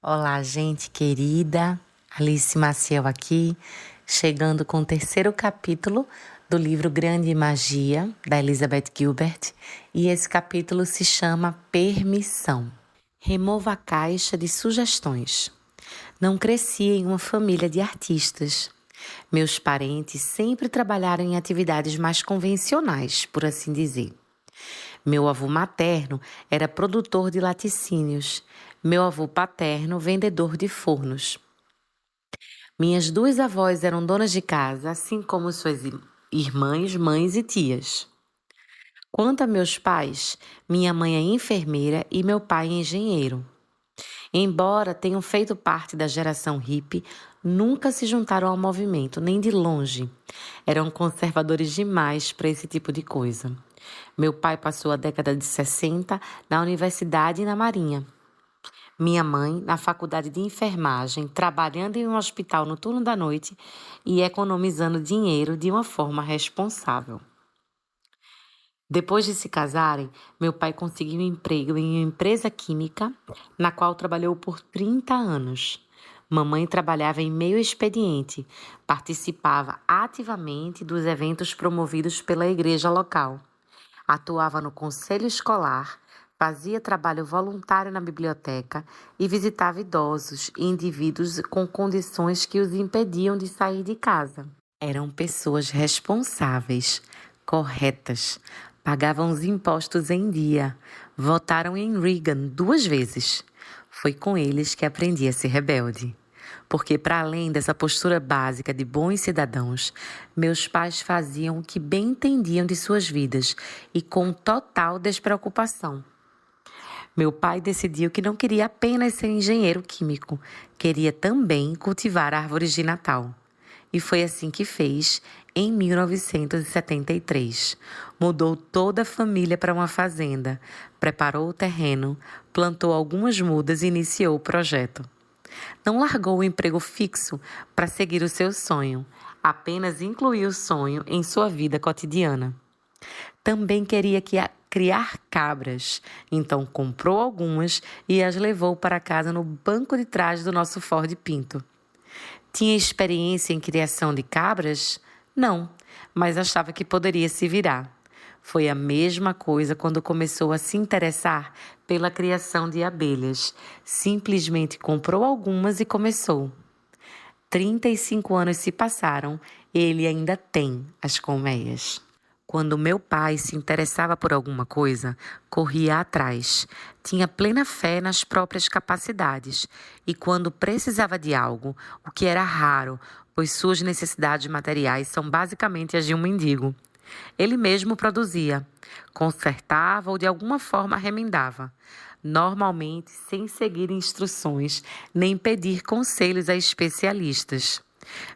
Olá, gente querida, Alice Maciel aqui, chegando com o terceiro capítulo do livro Grande Magia, da Elizabeth Gilbert, e esse capítulo se chama Permissão. Remova a caixa de sugestões. Não cresci em uma família de artistas. Meus parentes sempre trabalharam em atividades mais convencionais, por assim dizer. Meu avô materno era produtor de laticínios. Meu avô paterno, vendedor de fornos. Minhas duas avós eram donas de casa, assim como suas irmãs, mães e tias. Quanto a meus pais, minha mãe é enfermeira e meu pai é engenheiro. Embora tenham feito parte da geração hippie, nunca se juntaram ao movimento, nem de longe. Eram conservadores demais para esse tipo de coisa. Meu pai passou a década de 60 na universidade e na marinha. Minha mãe, na faculdade de enfermagem, trabalhando em um hospital no turno da noite e economizando dinheiro de uma forma responsável. Depois de se casarem, meu pai conseguiu um emprego em uma empresa química, na qual trabalhou por 30 anos. Mamãe trabalhava em meio expediente, participava ativamente dos eventos promovidos pela igreja local. Atuava no conselho escolar, fazia trabalho voluntário na biblioteca e visitava idosos e indivíduos com condições que os impediam de sair de casa. Eram pessoas responsáveis, corretas, pagavam os impostos em dia, votaram em Reagan 2 vezes. Foi com eles que aprendi a ser rebelde. Porque, para além dessa postura básica de bons cidadãos, meus pais faziam o que bem entendiam de suas vidas e com total despreocupação. Meu pai decidiu que não queria apenas ser engenheiro químico, queria também cultivar árvores de Natal. E foi assim que fez em 1973. Mudou toda a família para uma fazenda, preparou o terreno, plantou algumas mudas e iniciou o projeto. Não largou o emprego fixo para seguir o seu sonho, apenas incluiu o sonho em sua vida cotidiana. Também queria criar cabras, então comprou algumas e as levou para casa no banco de trás do nosso Ford Pinto. Tinha experiência em criação de cabras? Não, mas achava que poderia se virar. Foi a mesma coisa quando começou a se interessar pela criação de abelhas. Simplesmente comprou algumas e começou. 35 anos se passaram e ele ainda tem as colmeias. Quando meu pai se interessava por alguma coisa, corria atrás. Tinha plena fé nas próprias capacidades. E quando precisava de algo, o que era raro, pois suas necessidades materiais são basicamente as de um mendigo, ele mesmo produzia, consertava ou de alguma forma remendava, normalmente sem seguir instruções nem pedir conselhos a especialistas.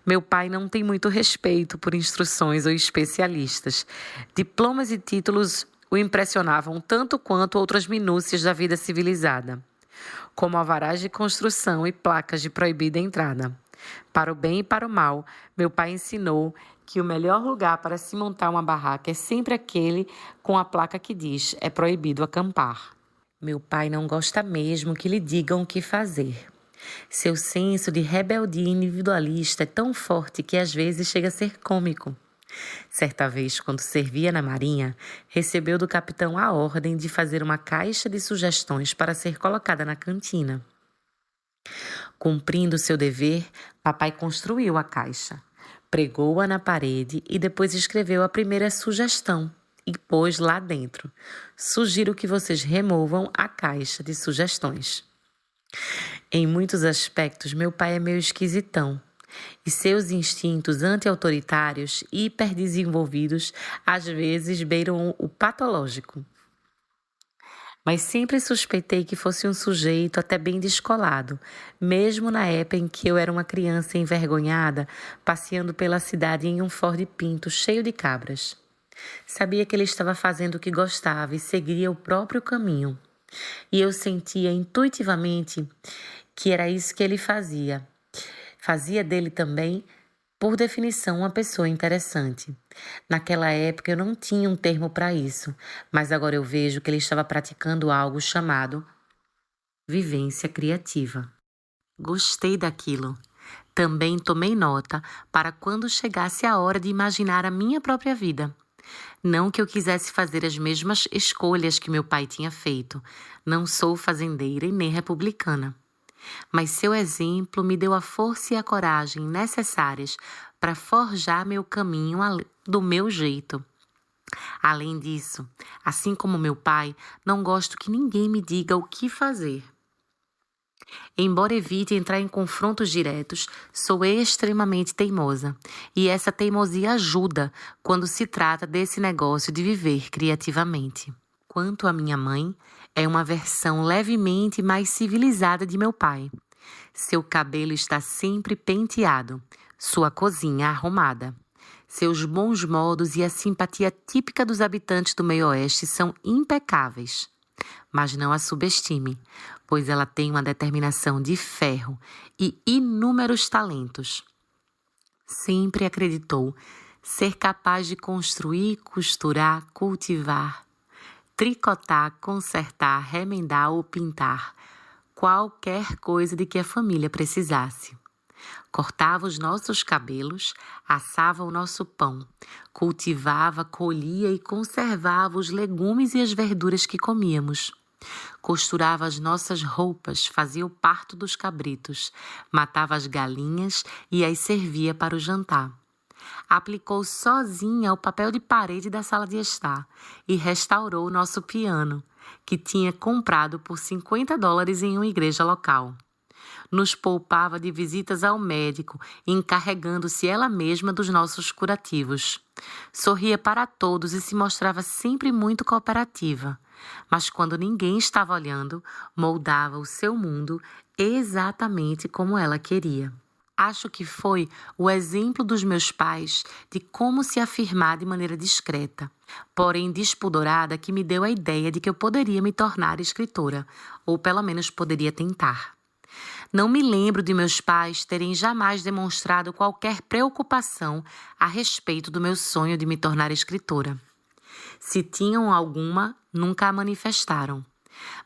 Meu pai não tem muito respeito por instruções ou especialistas. Diplomas e títulos o impressionavam tanto quanto outras minúcias da vida civilizada, como alvarás de construção e placas de proibida entrada. Para o bem e para o mal, meu pai ensinou que o melhor lugar para se montar uma barraca é sempre aquele com a placa que diz: é proibido acampar. Meu pai não gosta mesmo que lhe digam o que fazer. Seu senso de rebeldia individualista é tão forte que às vezes chega a ser cômico. Certa vez, quando servia na marinha, recebeu do capitão a ordem de fazer uma caixa de sugestões para ser colocada na cantina. Cumprindo seu dever, papai construiu a caixa, pregou-a na parede e depois escreveu a primeira sugestão e pôs lá dentro: sugiro que vocês removam a caixa de sugestões. Em muitos aspectos, meu pai é meio esquisitão. E seus instintos anti-autoritários e hiperdesenvolvidos às vezes beiram o patológico. Mas sempre suspeitei que fosse um sujeito até bem descolado, mesmo na época em que eu era uma criança envergonhada, passeando pela cidade em um Ford Pinto cheio de cabras. Sabia que ele estava fazendo o que gostava e seguiria o próprio caminho. E eu sentia intuitivamente que era isso que ele fazia. Fazia dele também, por definição, uma pessoa interessante. Naquela época eu não tinha um termo para isso, mas agora eu vejo que ele estava praticando algo chamado vivência criativa. Gostei daquilo. Também tomei nota para quando chegasse a hora de imaginar a minha própria vida. Não que eu quisesse fazer as mesmas escolhas que meu pai tinha feito. Não sou fazendeira e nem republicana. Mas seu exemplo me deu a força e a coragem necessárias para forjar meu caminho do meu jeito. Além disso, assim como meu pai, não gosto que ninguém me diga o que fazer. Embora evite entrar em confrontos diretos, sou extremamente teimosa. E essa teimosia ajuda quando se trata desse negócio de viver criativamente. Quanto à minha mãe, é uma versão levemente mais civilizada de meu pai. Seu cabelo está sempre penteado, sua cozinha arrumada. Seus bons modos e a simpatia típica dos habitantes do meio-oeste são impecáveis. Mas não a subestime, pois ela tem uma determinação de ferro e inúmeros talentos. Sempre acreditou ser capaz de construir, costurar, cultivar, tricotar, consertar, remendar ou pintar qualquer coisa de que a família precisasse. Cortava os nossos cabelos, assava o nosso pão, cultivava, colhia e conservava os legumes e as verduras que comíamos. Costurava as nossas roupas, fazia o parto dos cabritos, matava as galinhas e as servia para o jantar. Aplicou sozinha o papel de parede da sala de estar e restaurou o nosso piano, que tinha comprado por $50 em uma igreja local. Nos poupava de visitas ao médico, encarregando-se ela mesma dos nossos curativos. Sorria para todos e se mostrava sempre muito cooperativa. Mas quando ninguém estava olhando, moldava o seu mundo exatamente como ela queria. Acho que foi o exemplo dos meus pais de como se afirmar de maneira discreta, porém despudorada, que me deu a ideia de que eu poderia me tornar escritora, ou pelo menos poderia tentar. Não me lembro de meus pais terem jamais demonstrado qualquer preocupação a respeito do meu sonho de me tornar escritora. Se tinham alguma, nunca a manifestaram.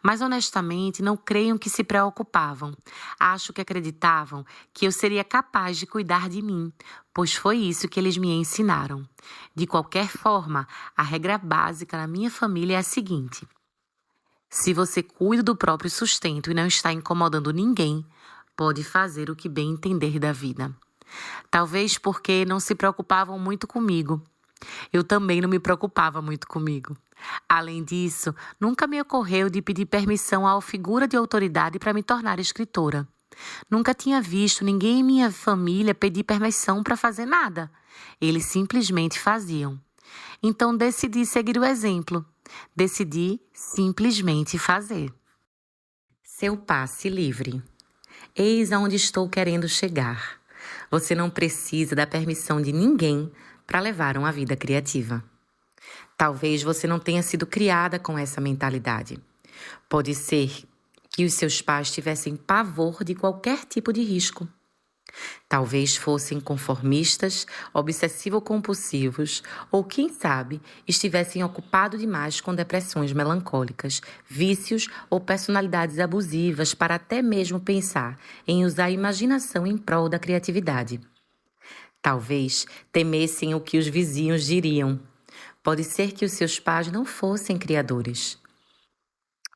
Mas honestamente não creio que se preocupavam. Acho que acreditavam que eu seria capaz de cuidar de mim, pois foi isso que eles me ensinaram. De qualquer forma, a regra básica na minha família é a seguinte: se você cuida do próprio sustento e não está incomodando ninguém, pode fazer o que bem entender da vida. Talvez porque não se preocupavam muito comigo. Eu também não me preocupava muito comigo. Além disso, nunca me ocorreu de pedir permissão à figura de autoridade para me tornar escritora. Nunca tinha visto ninguém em minha família pedir permissão para fazer nada. Eles simplesmente faziam. Então decidi seguir o exemplo. Decidi simplesmente fazer. Seu passe livre. Eis aonde estou querendo chegar. Você não precisa da permissão de ninguém para levar uma vida criativa. Talvez você não tenha sido criada com essa mentalidade. Pode ser que os seus pais tivessem pavor de qualquer tipo de risco. Talvez fossem conformistas, obsessivo-compulsivos ou, quem sabe, estivessem ocupados demais com depressões melancólicas, vícios ou personalidades abusivas para até mesmo pensar em usar a imaginação em prol da criatividade. Talvez temessem o que os vizinhos diriam. Pode ser que os seus pais não fossem criadores,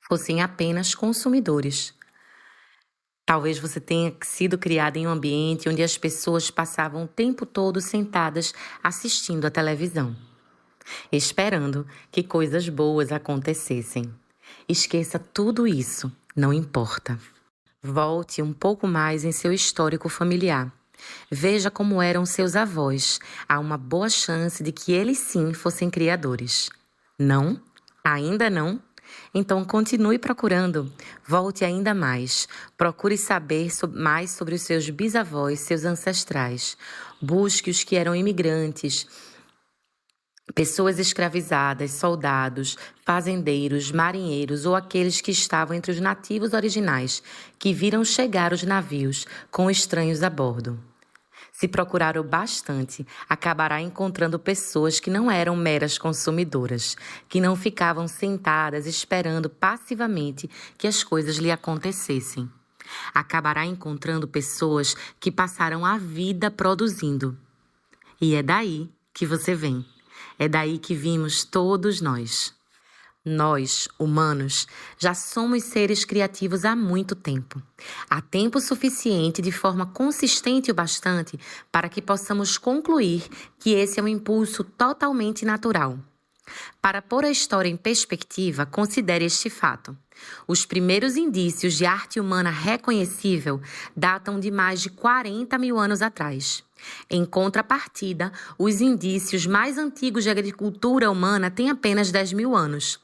fossem apenas consumidores. Talvez você tenha sido criada em um ambiente onde as pessoas passavam o tempo todo sentadas assistindo à televisão, esperando que coisas boas acontecessem. Esqueça tudo isso, não importa. Volte um pouco mais em seu histórico familiar. Veja como eram seus avós. Há uma boa chance de que eles sim fossem criadores. Não? Ainda não? Então continue procurando. Volte ainda mais. Procure saber mais sobre os seus bisavós, seus ancestrais. Busque os que eram imigrantes, pessoas escravizadas, soldados, fazendeiros, marinheiros ou aqueles que estavam entre os nativos originais, que viram chegar os navios com estranhos a bordo. Se procurar o bastante, acabará encontrando pessoas que não eram meras consumidoras, que não ficavam sentadas esperando passivamente que as coisas lhe acontecessem. Acabará encontrando pessoas que passarão a vida produzindo. E é daí que você vem. É daí que vimos todos nós. Nós, humanos, já somos seres criativos há muito tempo. Há tempo suficiente de forma consistente o bastante para que possamos concluir que esse é um impulso totalmente natural. Para pôr a história em perspectiva, considere este fato. Os primeiros indícios de arte humana reconhecível datam de mais de 40 mil anos atrás. Em contrapartida, os indícios mais antigos de agricultura humana têm apenas 10 mil anos.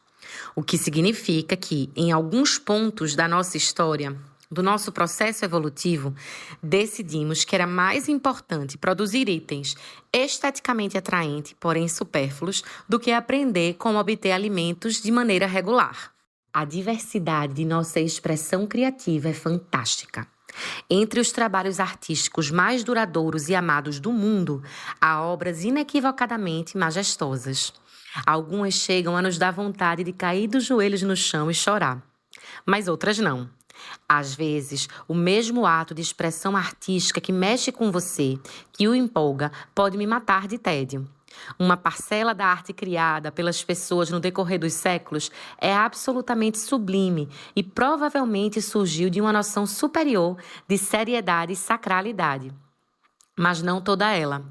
O que significa que, em alguns pontos da nossa história, do nosso processo evolutivo, decidimos que era mais importante produzir itens esteticamente atraentes, porém supérfluos, do que aprender como obter alimentos de maneira regular. A diversidade de nossa expressão criativa é fantástica. Entre os trabalhos artísticos mais duradouros e amados do mundo, há obras inequivocadamente majestosas. Algumas chegam a nos dar vontade de cair dos joelhos no chão e chorar, mas outras não. Às vezes, o mesmo ato de expressão artística que mexe com você, que o empolga, pode me matar de tédio. Uma parcela da arte criada pelas pessoas no decorrer dos séculos é absolutamente sublime e provavelmente surgiu de uma noção superior de seriedade e sacralidade. Mas não toda ela.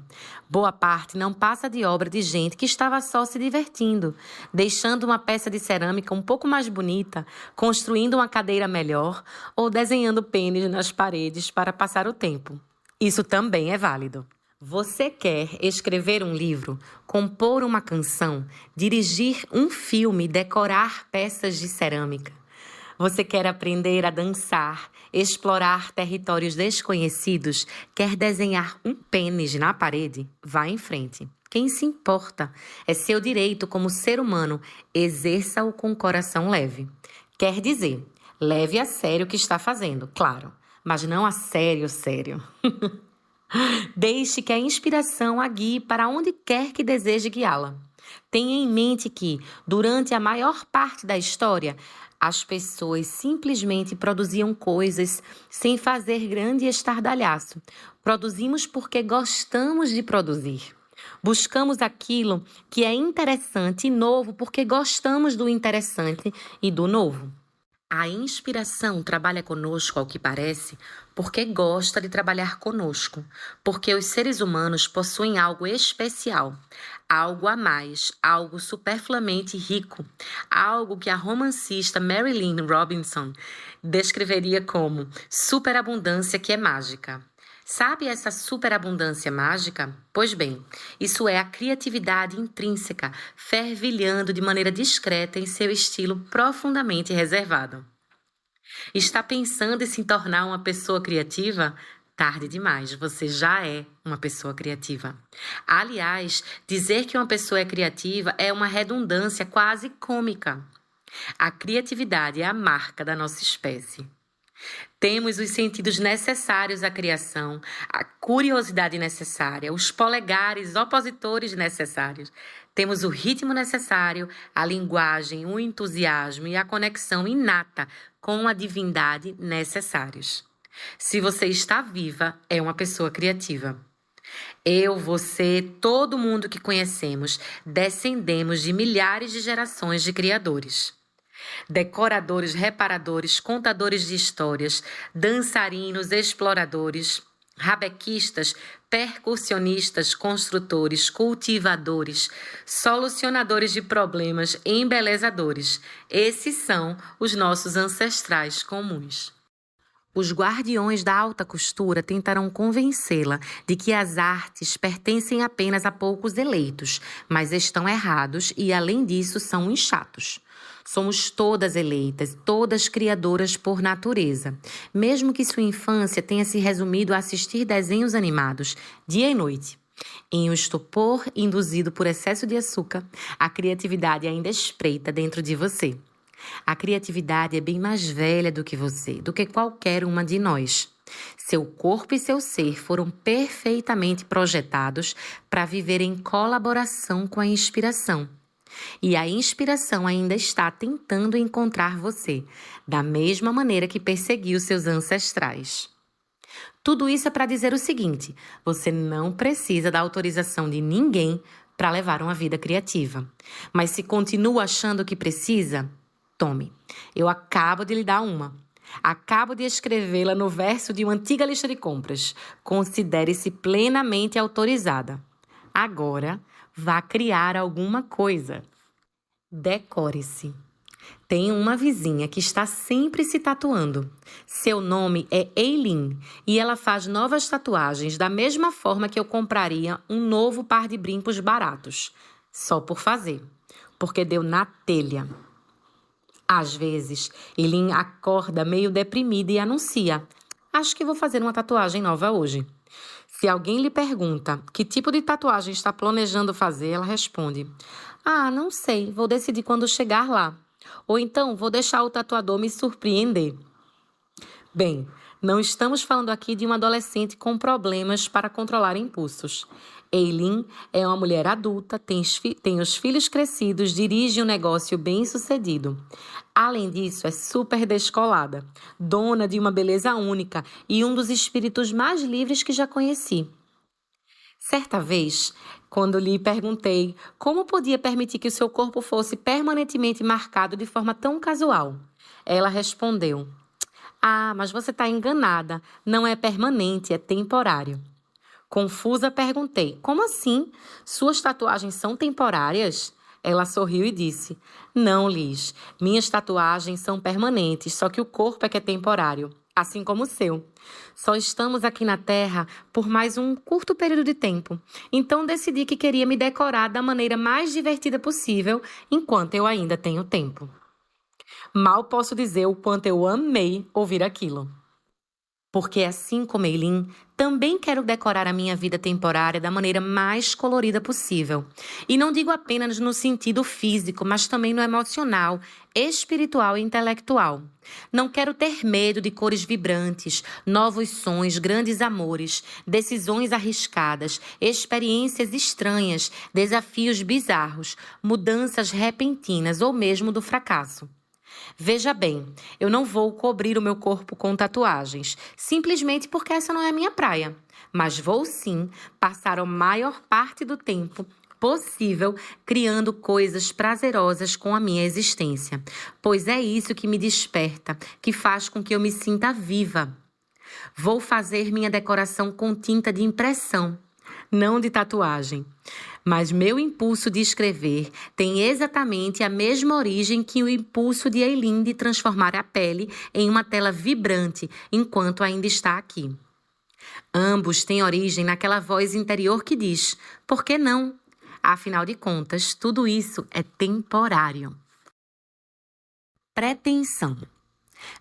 Boa parte não passa de obra de gente que estava só se divertindo, deixando uma peça de cerâmica um pouco mais bonita, construindo uma cadeira melhor ou desenhando pênis nas paredes para passar o tempo. Isso também é válido. Você quer escrever um livro, compor uma canção, dirigir um filme, decorar peças de cerâmica? Você quer aprender a dançar, explorar territórios desconhecidos, quer desenhar um pênis na parede? Vá em frente. Quem se importa? É seu direito como ser humano, exerça-o com o coração leve. Quer dizer, leve a sério o que está fazendo, claro, mas não a sério. Deixe que a inspiração a guie para onde quer que deseje guiá-la. Tenha em mente que, durante a maior parte da história, as pessoas simplesmente produziam coisas sem fazer grande estardalhaço. Produzimos porque gostamos de produzir. Buscamos aquilo que é interessante e novo porque gostamos do interessante e do novo. A inspiração trabalha conosco, ao que parece, porque gosta de trabalhar conosco, porque os seres humanos possuem algo especial, algo a mais, algo superfluamente rico, algo que a romancista Marilynne Robinson descreveria como superabundância que é mágica. Sabe essa superabundância mágica? Pois bem, isso é a criatividade intrínseca, fervilhando de maneira discreta em seu estilo profundamente reservado. Está pensando em se tornar uma pessoa criativa? Tarde demais, você já é uma pessoa criativa. Aliás, dizer que uma pessoa é criativa é uma redundância quase cômica. A criatividade é a marca da nossa espécie. Temos os sentidos necessários à criação, a curiosidade necessária, os polegares opositores necessários. Temos o ritmo necessário, a linguagem, o entusiasmo e a conexão inata com a divindade necessários. Se você está viva, é uma pessoa criativa. Eu, você, todo mundo que conhecemos, descendemos de milhares de gerações de criadores. Decoradores, reparadores, contadores de histórias, dançarinos, exploradores, rabequistas, percussionistas, construtores, cultivadores, solucionadores de problemas, embelezadores. Esses são os nossos ancestrais comuns. Os guardiões da alta costura tentarão convencê-la de que as artes pertencem apenas a poucos eleitos, mas estão errados e, além disso, são uns chatos. Somos todas eleitas, todas criadoras por natureza. Mesmo que sua infância tenha se resumido a assistir desenhos animados, dia e noite. Em um estupor induzido por excesso de açúcar, a criatividade ainda espreita dentro de você. A criatividade é bem mais velha do que você, do que qualquer uma de nós. Seu corpo e seu ser foram perfeitamente projetados para viver em colaboração com a inspiração. E a inspiração ainda está tentando encontrar você, da mesma maneira que perseguiu seus ancestrais. Tudo isso é para dizer o seguinte: você não precisa da autorização de ninguém para levar uma vida criativa. Mas se continua achando que precisa, tome. Eu acabo de lhe dar uma. Acabo de escrevê-la no verso de uma antiga lista de compras. Considere-se plenamente autorizada. Agora, vá criar alguma coisa. Decore-se. Tenho uma vizinha que está sempre se tatuando. Seu nome é Eileen e ela faz novas tatuagens da mesma forma que eu compraria um novo par de brincos baratos. Só por fazer, porque deu na telha. Às vezes, Eileen acorda meio deprimida e anuncia: acho que vou fazer uma tatuagem nova hoje. Se alguém lhe pergunta que tipo de tatuagem está planejando fazer, ela responde: não sei, vou decidir quando chegar lá. Ou então, vou deixar o tatuador me surpreender. Bem, não estamos falando aqui de uma adolescente com problemas para controlar impulsos. Eileen é uma mulher adulta, tem os filhos crescidos, dirige um negócio bem-sucedido. Além disso, é super descolada, dona de uma beleza única e um dos espíritos mais livres que já conheci. Certa vez, quando lhe perguntei como podia permitir que o seu corpo fosse permanentemente marcado de forma tão casual, ela respondeu: mas você está enganada, não é permanente, é temporário. Confusa, perguntei: como assim? Suas tatuagens são temporárias? Ela sorriu e disse: não, Liz, minhas tatuagens são permanentes, só que o corpo é que é temporário, assim como o seu. Só estamos aqui na Terra por mais um curto período de tempo, então decidi que queria me decorar da maneira mais divertida possível enquanto eu ainda tenho tempo. Mal posso dizer o quanto eu amei ouvir aquilo. Porque assim como Eileen, também quero decorar a minha vida temporária da maneira mais colorida possível. E não digo apenas no sentido físico, mas também no emocional, espiritual e intelectual. Não quero ter medo de cores vibrantes, novos sons, grandes amores, decisões arriscadas, experiências estranhas, desafios bizarros, mudanças repentinas ou mesmo do fracasso. Veja bem, eu não vou cobrir o meu corpo com tatuagens, simplesmente porque essa não é a minha praia. Mas vou sim passar a maior parte do tempo possível criando coisas prazerosas com a minha existência, pois é isso que me desperta, que faz com que eu me sinta viva. Vou fazer minha decoração com tinta de impressão, não de tatuagem. Mas meu impulso de escrever tem exatamente a mesma origem que o impulso de Eileen de transformar a pele em uma tela vibrante enquanto ainda está aqui. Ambos têm origem naquela voz interior que diz: por que não? Afinal de contas, tudo isso é temporário. Pretensão.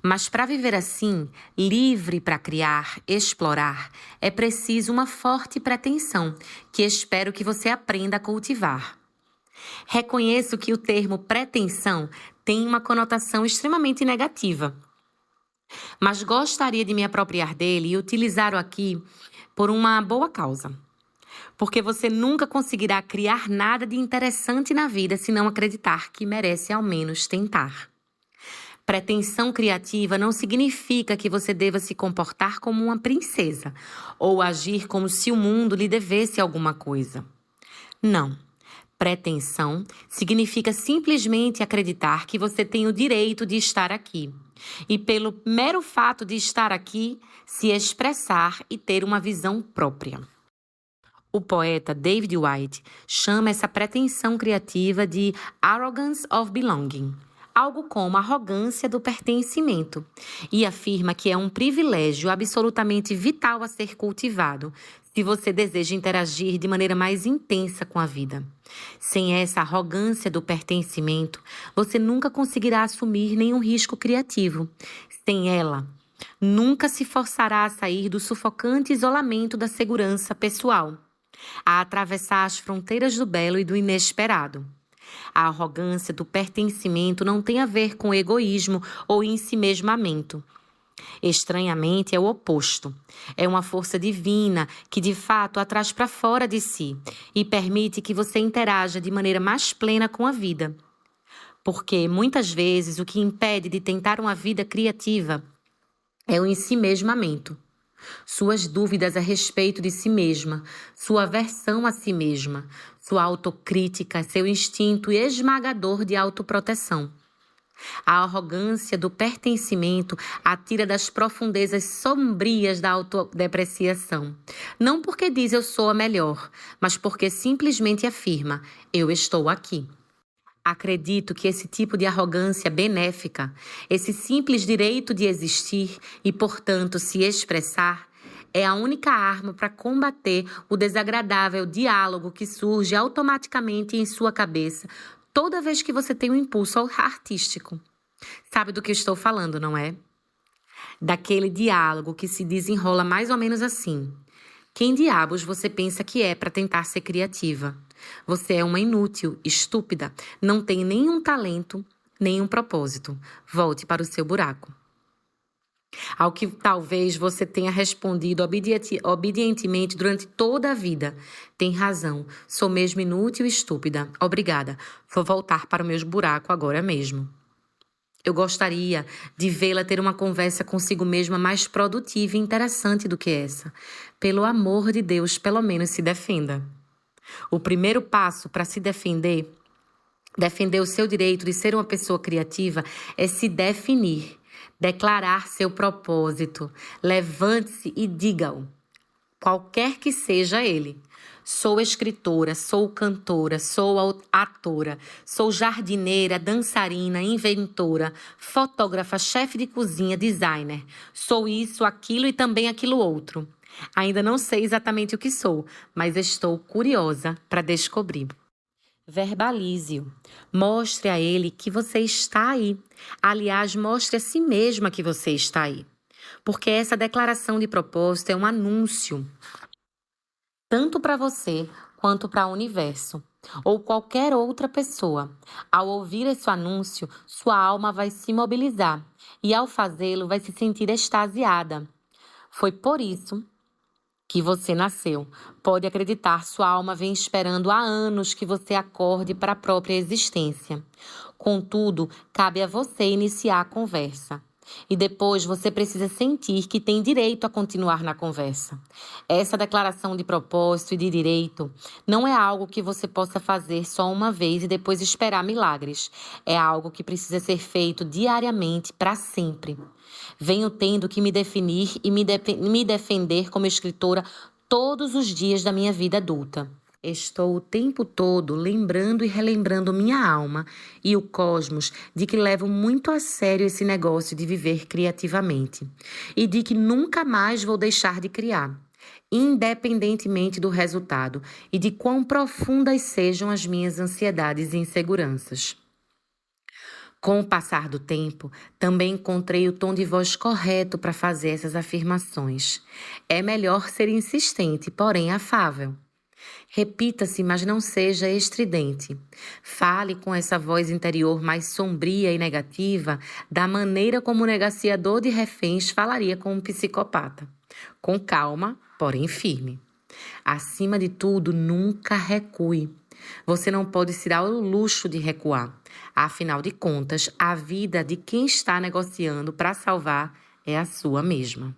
Mas para viver assim, livre para criar, explorar, é preciso uma forte pretensão, que espero que você aprenda a cultivar. Reconheço que o termo pretensão tem uma conotação extremamente negativa, mas gostaria de me apropriar dele e utilizá-lo aqui por uma boa causa. Porque você nunca conseguirá criar nada de interessante na vida se não acreditar que merece ao menos tentar. Pretensão criativa não significa que você deva se comportar como uma princesa ou agir como se o mundo lhe devesse alguma coisa. Não. Pretensão significa simplesmente acreditar que você tem o direito de estar aqui e, pelo mero fato de estar aqui, se expressar e ter uma visão própria. O poeta David Whyte chama essa pretensão criativa de arrogance of belonging, algo como arrogância do pertencimento, e afirma que é um privilégio absolutamente vital a ser cultivado se você deseja interagir de maneira mais intensa com a vida. Sem essa arrogância do pertencimento, você nunca conseguirá assumir nenhum risco criativo. Sem ela, nunca se forçará a sair do sufocante isolamento da segurança pessoal, a atravessar as fronteiras do belo e do inesperado. A arrogância do pertencimento não tem a ver com egoísmo ou ensimesmamento. Estranhamente, é o oposto. É uma força divina que, de fato, a traz para fora de si e permite que você interaja de maneira mais plena com a vida. Porque, muitas vezes, o que impede de tentar uma vida criativa é o ensimesmamento. Suas dúvidas a respeito de si mesma, sua aversão a si mesma, sua autocrítica, seu instinto esmagador de autoproteção. A arrogância do pertencimento a tira das profundezas sombrias da autodepreciação. Não porque diz eu sou a melhor, mas porque simplesmente afirma eu estou aqui. Acredito que esse tipo de arrogância benéfica, esse simples direito de existir e, portanto, se expressar, é a única arma para combater o desagradável diálogo que surge automaticamente em sua cabeça toda vez que você tem um impulso artístico. Sabe do que estou falando, não é? Daquele diálogo que se desenrola mais ou menos assim. Quem diabos você pensa que é para tentar ser criativa? Você é uma inútil, estúpida, não tem nenhum talento, nenhum propósito. Volte para o seu buraco. Ao que talvez você tenha respondido obedientemente durante toda a vida. Tem razão, sou mesmo inútil e estúpida. Obrigada, vou voltar para o meu buraco agora mesmo. Eu gostaria de vê-la ter uma conversa consigo mesma mais produtiva e interessante do que essa. Pelo amor de Deus, pelo menos se defenda. O primeiro passo para se defender o seu direito de ser uma pessoa criativa, é se definir, declarar seu propósito. Levante-se e diga-o, qualquer que seja ele. Sou escritora, sou cantora, sou atora, sou jardineira, dançarina, inventora, fotógrafa, chefe de cozinha, designer. Sou isso, aquilo e também aquilo outro. Ainda não sei exatamente o que sou, mas estou curiosa para descobrir. Verbalize-o. Mostre a ele que você está aí. Aliás, mostre a si mesma que você está aí. Porque essa declaração de propósito é um anúncio, tanto para você quanto para o universo, ou qualquer outra pessoa. Ao ouvir esse anúncio, sua alma vai se mobilizar e, ao fazê-lo, vai se sentir extasiada. Foi por isso que você nasceu. Pode acreditar, sua alma vem esperando há anos que você acorde para a própria existência. Contudo, cabe a você iniciar a conversa. E depois você precisa sentir que tem direito a continuar na conversa. Essa declaração de propósito e de direito não é algo que você possa fazer só uma vez e depois esperar milagres. É algo que precisa ser feito diariamente para sempre. Venho tendo que me definir e me defender como escritora todos os dias da minha vida adulta. Estou o tempo todo lembrando e relembrando minha alma e o cosmos de que levo muito a sério esse negócio de viver criativamente e de que nunca mais vou deixar de criar, independentemente do resultado e de quão profundas sejam as minhas ansiedades e inseguranças. Com o passar do tempo, também encontrei o tom de voz correto para fazer essas afirmações. É melhor ser insistente, porém afável. Repita-se, mas não seja estridente. Fale com essa voz interior mais sombria e negativa, da maneira como o negaciador de reféns falaria com um psicopata. Com calma, porém firme. Acima de tudo, nunca recue. Você não pode se dar o luxo de recuar. Afinal de contas, a vida de quem está negociando para salvar é a sua mesma.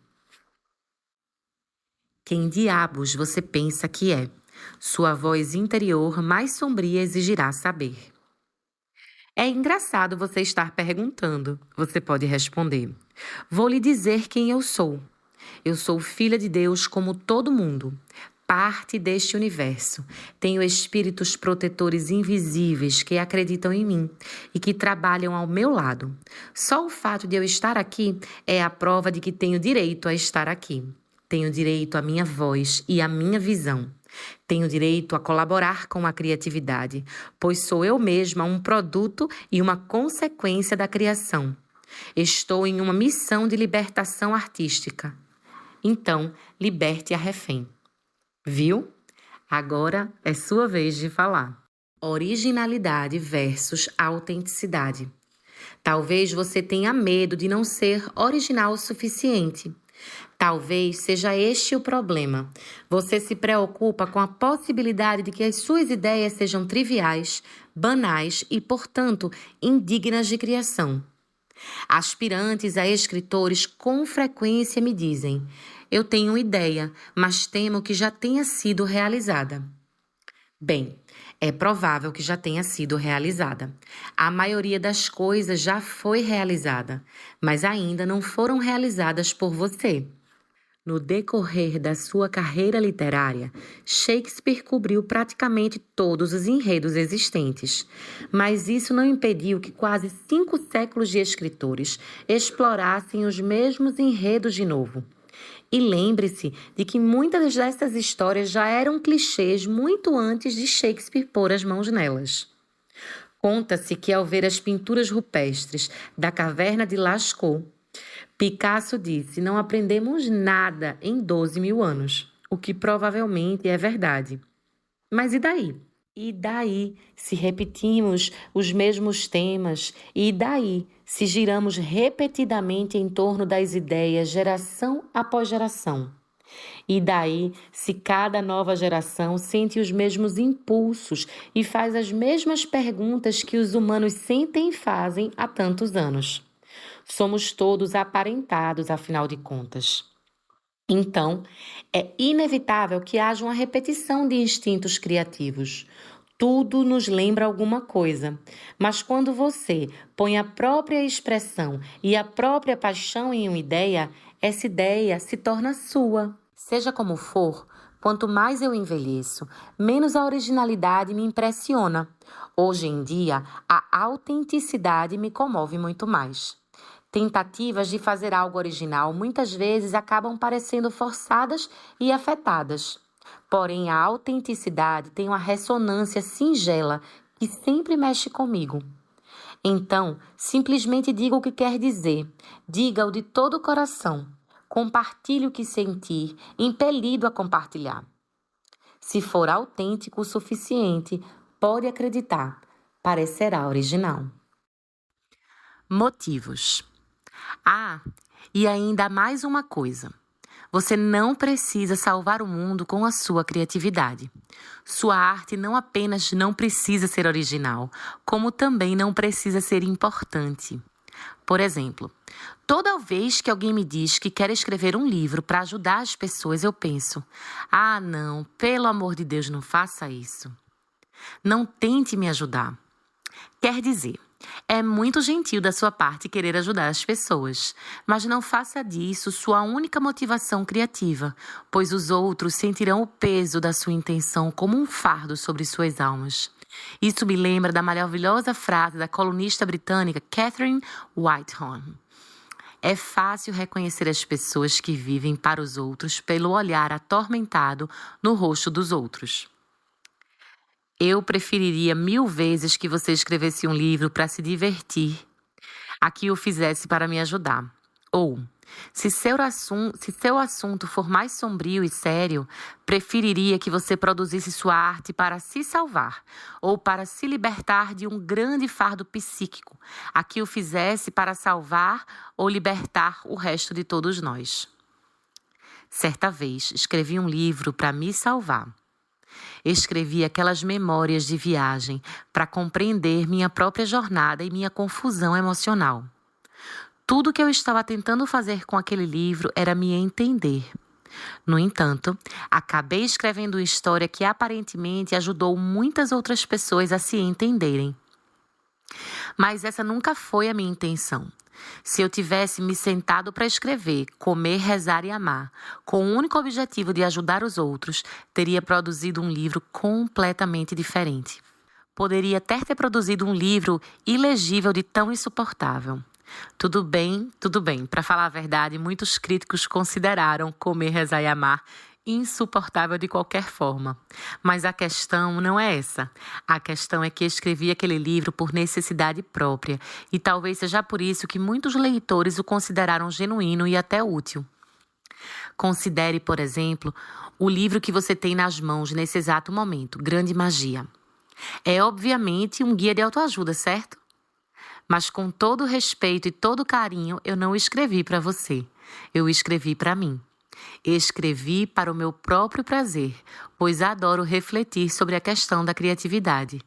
Quem diabos você pensa que é? Sua voz interior mais sombria exigirá saber. É engraçado você estar perguntando. Você pode responder. Vou lhe dizer quem eu sou. Eu sou filha de Deus como todo mundo. Parte deste universo. Tenho espíritos protetores invisíveis que acreditam em mim e que trabalham ao meu lado. Só o fato de eu estar aqui é a prova de que tenho direito a estar aqui. Tenho direito à minha voz e à minha visão. Tenho direito a colaborar com a criatividade, pois sou eu mesma um produto e uma consequência da criação. Estou em uma missão de libertação artística. Então, liberte a refém. Viu? Agora é sua vez de falar. Originalidade versus autenticidade. Talvez você tenha medo de não ser original o suficiente. Talvez seja este o problema. Você se preocupa com a possibilidade de que as suas ideias sejam triviais, banais e, portanto, indignas de criação. Aspirantes a escritores com frequência me dizem: eu tenho uma ideia, mas temo que já tenha sido realizada. Bem, é provável que já tenha sido realizada. A maioria das coisas já foi realizada, mas ainda não foram realizadas por você. No decorrer da sua carreira literária, Shakespeare cobriu praticamente todos os enredos existentes, mas isso não impediu que quase 5 séculos de escritores explorassem os mesmos enredos de novo. E lembre-se de que muitas dessas histórias já eram clichês muito antes de Shakespeare pôr as mãos nelas. Conta-se que ao ver as pinturas rupestres da caverna de Lascaux, Picasso disse: não aprendemos nada em 12.000 anos, o que provavelmente é verdade. Mas e daí? E daí se repetimos os mesmos temas? E daí se giramos repetidamente em torno das ideias geração após geração? E daí se cada nova geração sente os mesmos impulsos e faz as mesmas perguntas que os humanos sentem e fazem há tantos anos? Somos todos aparentados, afinal de contas. Então, é inevitável que haja uma repetição de instintos criativos. Tudo nos lembra alguma coisa, mas quando você põe a própria expressão e a própria paixão em uma ideia, essa ideia se torna sua. Seja como for, quanto mais eu envelheço, menos a originalidade me impressiona. Hoje em dia, a autenticidade me comove muito mais. Tentativas de fazer algo original muitas vezes acabam parecendo forçadas e afetadas. Porém, a autenticidade tem uma ressonância singela que sempre mexe comigo. Então, simplesmente diga o que quer dizer, diga-o de todo o coração, compartilhe o que sentir, impelido a compartilhar. Se for autêntico o suficiente, pode acreditar, parecerá original. Motivos. E ainda há mais uma coisa. Você não precisa salvar o mundo com a sua criatividade. Sua arte não apenas não precisa ser original, como também não precisa ser importante. Por exemplo, toda vez que alguém me diz que quer escrever um livro para ajudar as pessoas, eu penso: não, pelo amor de Deus, não faça isso. Não tente me ajudar. Quer dizer, é muito gentil da sua parte querer ajudar as pessoas, mas não faça disso sua única motivação criativa, pois os outros sentirão o peso da sua intenção como um fardo sobre suas almas. Isso me lembra da maravilhosa frase da colunista britânica Catherine Whitehorn. É fácil reconhecer as pessoas que vivem para os outros pelo olhar atormentado no rosto dos outros. Eu preferiria 1000 vezes que você escrevesse um livro para se divertir a que o fizesse para me ajudar. Ou, se seu assunto for mais sombrio e sério, preferiria que você produzisse sua arte para se salvar ou para se libertar de um grande fardo psíquico, a que o fizesse para salvar ou libertar o resto de todos nós. Certa vez, escrevi um livro para me salvar. Escrevi aquelas memórias de viagem para compreender minha própria jornada e minha confusão emocional. Tudo que eu estava tentando fazer com aquele livro era me entender. No entanto, acabei escrevendo uma história que aparentemente ajudou muitas outras pessoas a se entenderem. Mas essa nunca foi a minha intenção. Se eu tivesse me sentado para escrever, comer, rezar e amar, com o único objetivo de ajudar os outros, teria produzido um livro completamente diferente. Poderia até ter produzido um livro ilegível de tão insuportável. Tudo bem. Para falar a verdade, muitos críticos consideraram Comer, Rezar e Amar insuportável de qualquer forma. Mas a questão não é essa. A questão é que escrevi aquele livro por necessidade própria e talvez seja por isso que muitos leitores o consideraram genuíno e até útil. Considere, por exemplo, o livro que você tem nas mãos nesse exato momento, Grande Magia. É obviamente um guia de autoajuda, certo? Mas com todo respeito e todo carinho, eu não escrevi para você. Eu escrevi para mim. Escrevi para o meu próprio prazer, pois adoro refletir sobre a questão da criatividade.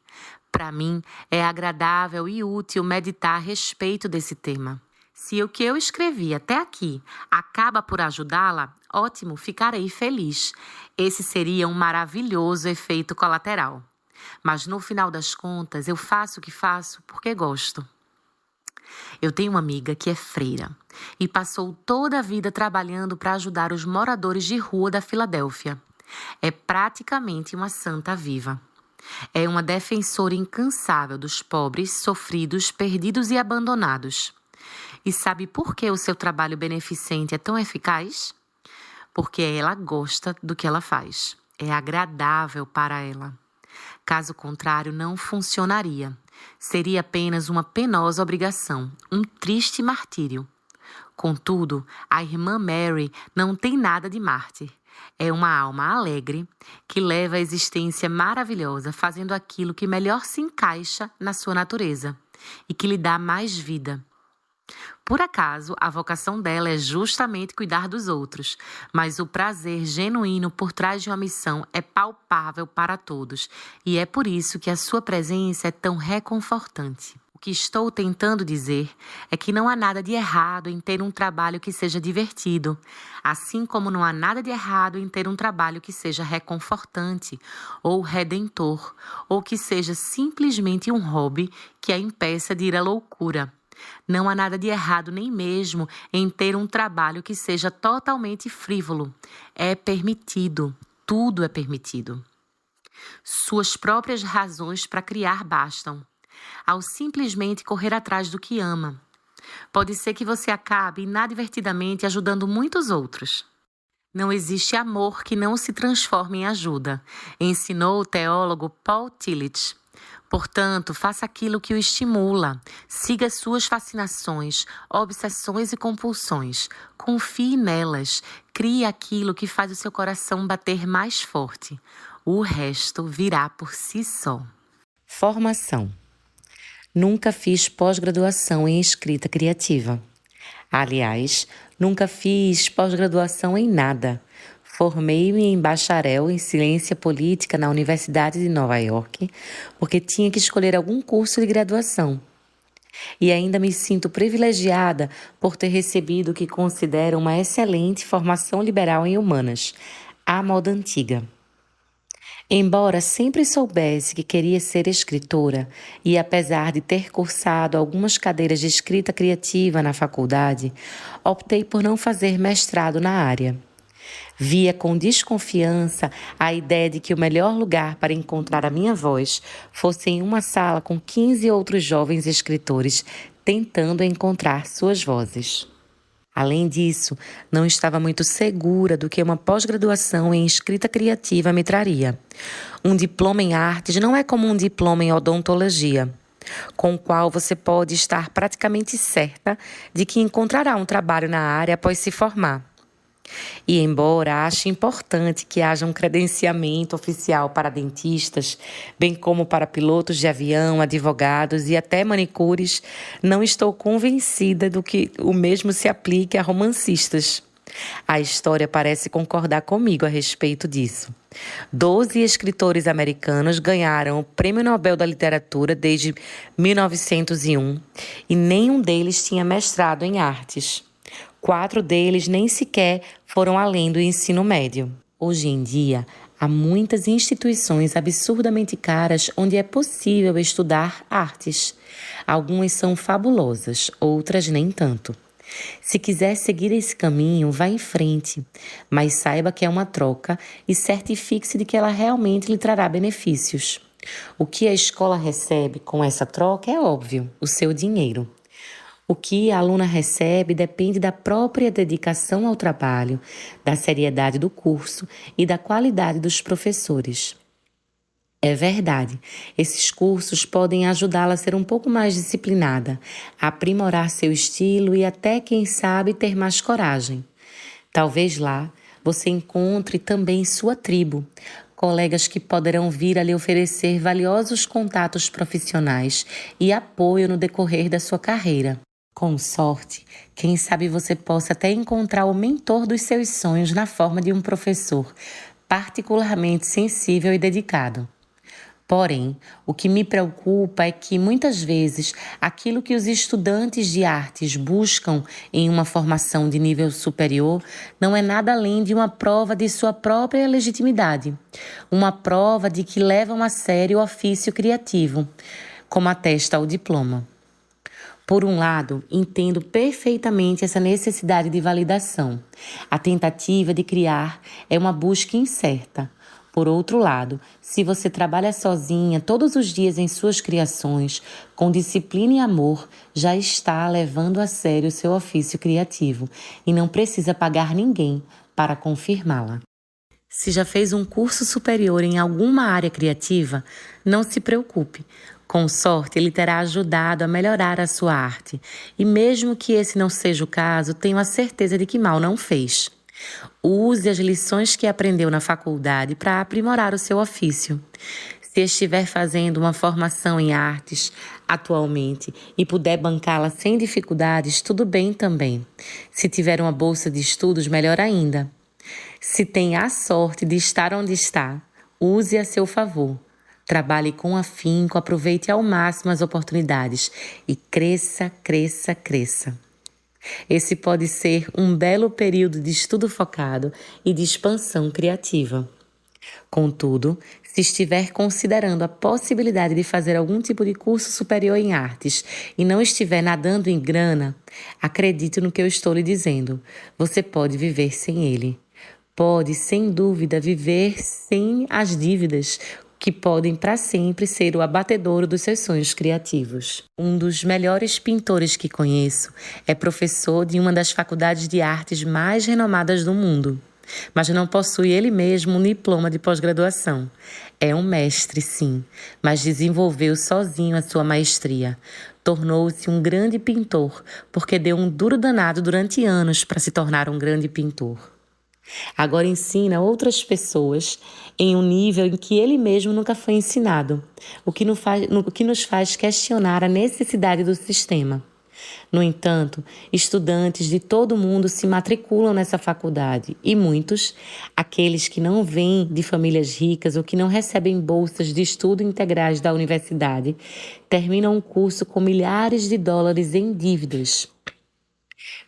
Para mim, é agradável e útil meditar a respeito desse tema. Se o que eu escrevi até aqui acaba por ajudá-la, ótimo, ficarei feliz. Esse seria um maravilhoso efeito colateral. Mas no final das contas, eu faço o que faço porque gosto. Eu tenho uma amiga que é freira e passou toda a vida trabalhando para ajudar os moradores de rua da Filadélfia. É praticamente uma santa viva. É uma defensora incansável dos pobres, sofridos, perdidos e abandonados. E sabe por que o seu trabalho beneficente é tão eficaz? Porque ela gosta do que ela faz. É agradável para ela. Caso contrário, não funcionaria. Seria apenas uma penosa obrigação, um triste martírio. Contudo, a irmã Mary não tem nada de mártir. É uma alma alegre que leva a existência maravilhosa, fazendo aquilo que melhor se encaixa na sua natureza e que lhe dá mais vida. Por acaso, a vocação dela é justamente cuidar dos outros, mas o prazer genuíno por trás de uma missão é palpável para todos, e é por isso que a sua presença é tão reconfortante. O que estou tentando dizer é que não há nada de errado em ter um trabalho que seja divertido, assim como não há nada de errado em ter um trabalho que seja reconfortante, ou redentor, ou que seja simplesmente um hobby que a impeça de ir à loucura. Não há nada de errado nem mesmo em ter um trabalho que seja totalmente frívolo. É permitido, tudo é permitido. Suas próprias razões para criar bastam, ao simplesmente correr atrás do que ama. Pode ser que você acabe inadvertidamente ajudando muitos outros. Não existe amor que não se transforme em ajuda, ensinou o teólogo Paul Tillich. Portanto, faça aquilo que o estimula, siga suas fascinações, obsessões e compulsões, confie nelas, crie aquilo que faz o seu coração bater mais forte. O resto virá por si só. Formação. Nunca fiz pós-graduação em escrita criativa. Aliás, nunca fiz pós-graduação em nada. Formei-me em bacharel em ciência política na Universidade de Nova York, porque tinha que escolher algum curso de graduação. E ainda me sinto privilegiada por ter recebido o que considero uma excelente formação liberal em humanas, à moda antiga. Embora sempre soubesse que queria ser escritora e apesar de ter cursado algumas cadeiras de escrita criativa na faculdade, optei por não fazer mestrado na área. Via com desconfiança a ideia de que o melhor lugar para encontrar a minha voz fosse em uma sala com 15 outros jovens escritores tentando encontrar suas vozes. Além disso, não estava muito segura do que uma pós-graduação em escrita criativa me traria. Um diploma em artes não é como um diploma em odontologia, com o qual você pode estar praticamente certa de que encontrará um trabalho na área após se formar. E embora ache importante que haja um credenciamento oficial para dentistas, bem como para pilotos de avião, advogados e até manicures, não estou convencida do que o mesmo se aplique a romancistas. A história parece concordar comigo a respeito disso. 12 escritores americanos ganharam o Prêmio Nobel da Literatura desde 1901 e nenhum deles tinha mestrado em artes. 4 deles nem sequer foram além do ensino médio. Hoje em dia, há muitas instituições absurdamente caras onde é possível estudar artes. Algumas são fabulosas, outras nem tanto. Se quiser seguir esse caminho, vá em frente, mas saiba que é uma troca e certifique-se de que ela realmente lhe trará benefícios. O que a escola recebe com essa troca é óbvio, o seu dinheiro. O que a aluna recebe depende da própria dedicação ao trabalho, da seriedade do curso e da qualidade dos professores. É verdade, esses cursos podem ajudá-la a ser um pouco mais disciplinada, a aprimorar seu estilo e até, quem sabe, ter mais coragem. Talvez lá você encontre também sua tribo, colegas que poderão vir a lhe oferecer valiosos contatos profissionais e apoio no decorrer da sua carreira. Com sorte, quem sabe você possa até encontrar o mentor dos seus sonhos na forma de um professor particularmente sensível e dedicado. Porém, o que me preocupa é que, muitas vezes, aquilo que os estudantes de artes buscam em uma formação de nível superior não é nada além de uma prova de sua própria legitimidade, uma prova de que levam a sério o ofício criativo, como atesta o diploma. Por um lado, entendo perfeitamente essa necessidade de validação. A tentativa de criar é uma busca incerta. Por outro lado, se você trabalha sozinha todos os dias em suas criações, com disciplina e amor, já está levando a sério o seu ofício criativo e não precisa pagar ninguém para confirmá-la. Se já fez um curso superior em alguma área criativa, não se preocupe. Com sorte, ele terá ajudado a melhorar a sua arte. E mesmo que esse não seja o caso, tenho a certeza de que mal não fez. Use as lições que aprendeu na faculdade para aprimorar o seu ofício. Se estiver fazendo uma formação em artes atualmente e puder bancá-la sem dificuldades, tudo bem também. Se tiver uma bolsa de estudos, melhor ainda. Se tem a sorte de estar onde está, use a seu favor. Trabalhe com afinco, aproveite ao máximo as oportunidades e cresça, cresça, cresça. Esse pode ser um belo período de estudo focado e de expansão criativa. Contudo, se estiver considerando a possibilidade de fazer algum tipo de curso superior em artes e não estiver nadando em grana, acredite no que eu estou lhe dizendo. Você pode viver sem ele. Pode, sem dúvida, viver sem as dívidas, que podem para sempre ser o abatedouro dos seus sonhos criativos. Um dos melhores pintores que conheço é professor de uma das faculdades de artes mais renomadas do mundo, mas não possui ele mesmo um diploma de pós-graduação. É um mestre, sim, mas desenvolveu sozinho a sua maestria. Tornou-se um grande pintor, porque deu um duro danado durante anos para se tornar um grande pintor. Agora ensina outras pessoas em um nível em que ele mesmo nunca foi ensinado, o que nos faz questionar a necessidade do sistema. No entanto, estudantes de todo o mundo se matriculam nessa faculdade e muitos, aqueles que não vêm de famílias ricas ou que não recebem bolsas de estudo integrais da universidade, terminam o curso com milhares de dólares em dívidas.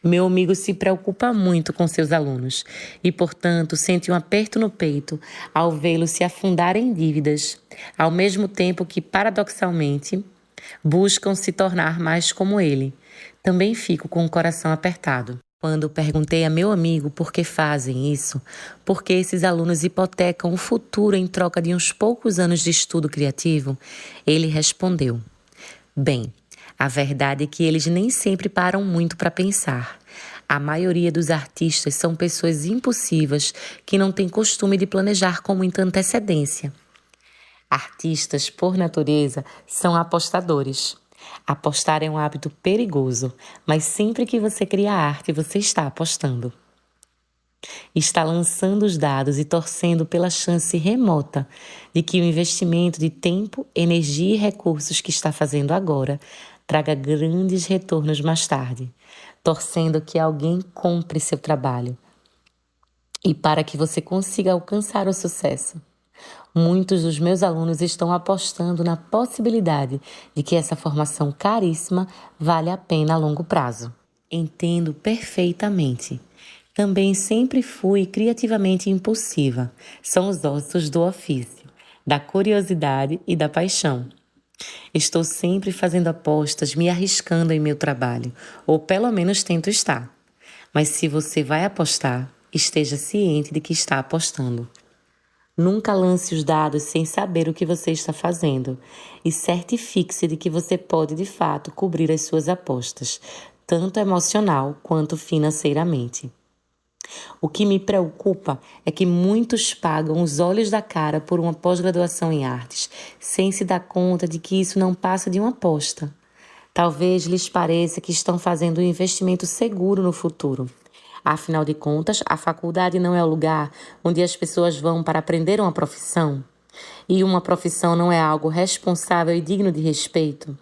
Meu amigo se preocupa muito com seus alunos e, portanto, sente um aperto no peito ao vê-los se afundar em dívidas, ao mesmo tempo que, paradoxalmente, buscam se tornar mais como ele. Também fico com o coração apertado. Quando perguntei a meu amigo por que fazem isso, por que esses alunos hipotecam o futuro em troca de uns poucos anos de estudo criativo, ele respondeu: bem, a verdade é que eles nem sempre param muito para pensar. A maioria dos artistas são pessoas impulsivas que não têm costume de planejar com muita antecedência. Artistas, por natureza, são apostadores. Apostar é um hábito perigoso, mas sempre que você cria arte, você está apostando. Está lançando os dados e torcendo pela chance remota de que o investimento de tempo, energia e recursos que está fazendo agora traga grandes retornos mais tarde, torcendo que alguém compre seu trabalho e para que você consiga alcançar o sucesso. Muitos dos meus alunos estão apostando na possibilidade de que essa formação caríssima vale a pena a longo prazo. Entendo perfeitamente. Também sempre fui criativamente impulsiva. São os ossos do ofício, da curiosidade e da paixão. Estou sempre fazendo apostas, me arriscando em meu trabalho, ou pelo menos tento estar. Mas se você vai apostar, esteja ciente de que está apostando. Nunca lance os dados sem saber o que você está fazendo e certifique-se de que você pode, de fato, cobrir as suas apostas, tanto emocional quanto financeiramente. O que me preocupa é que muitos pagam os olhos da cara por uma pós-graduação em artes, sem se dar conta de que isso não passa de uma aposta. Talvez lhes pareça que estão fazendo um investimento seguro no futuro, Afinal de contas, a faculdade não é o lugar onde as pessoas vão para aprender uma profissão? E uma profissão não é algo responsável e digno de respeito?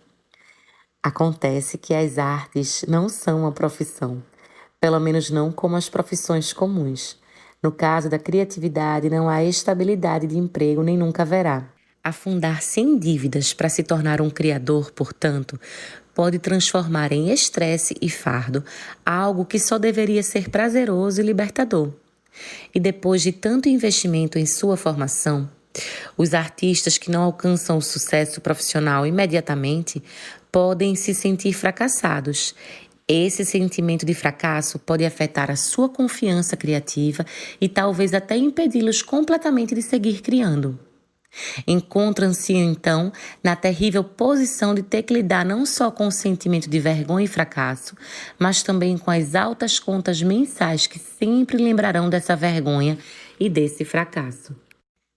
Acontece que as artes não são uma profissão, pelo menos não como as profissões comuns. No caso da criatividade, não há estabilidade de emprego nem nunca haverá. Afundar-se em dívidas para se tornar um criador, portanto, pode transformar em estresse e fardo algo que só deveria ser prazeroso e libertador. E depois de tanto investimento em sua formação, os artistas que não alcançam o sucesso profissional imediatamente podem se sentir fracassados. Esse sentimento de fracasso pode afetar a sua confiança criativa e talvez até impedi-los completamente de seguir criando. Encontram-se, então, na terrível posição de ter que lidar não só com o sentimento de vergonha e fracasso, mas também com as altas contas mensais que sempre lembrarão dessa vergonha e desse fracasso.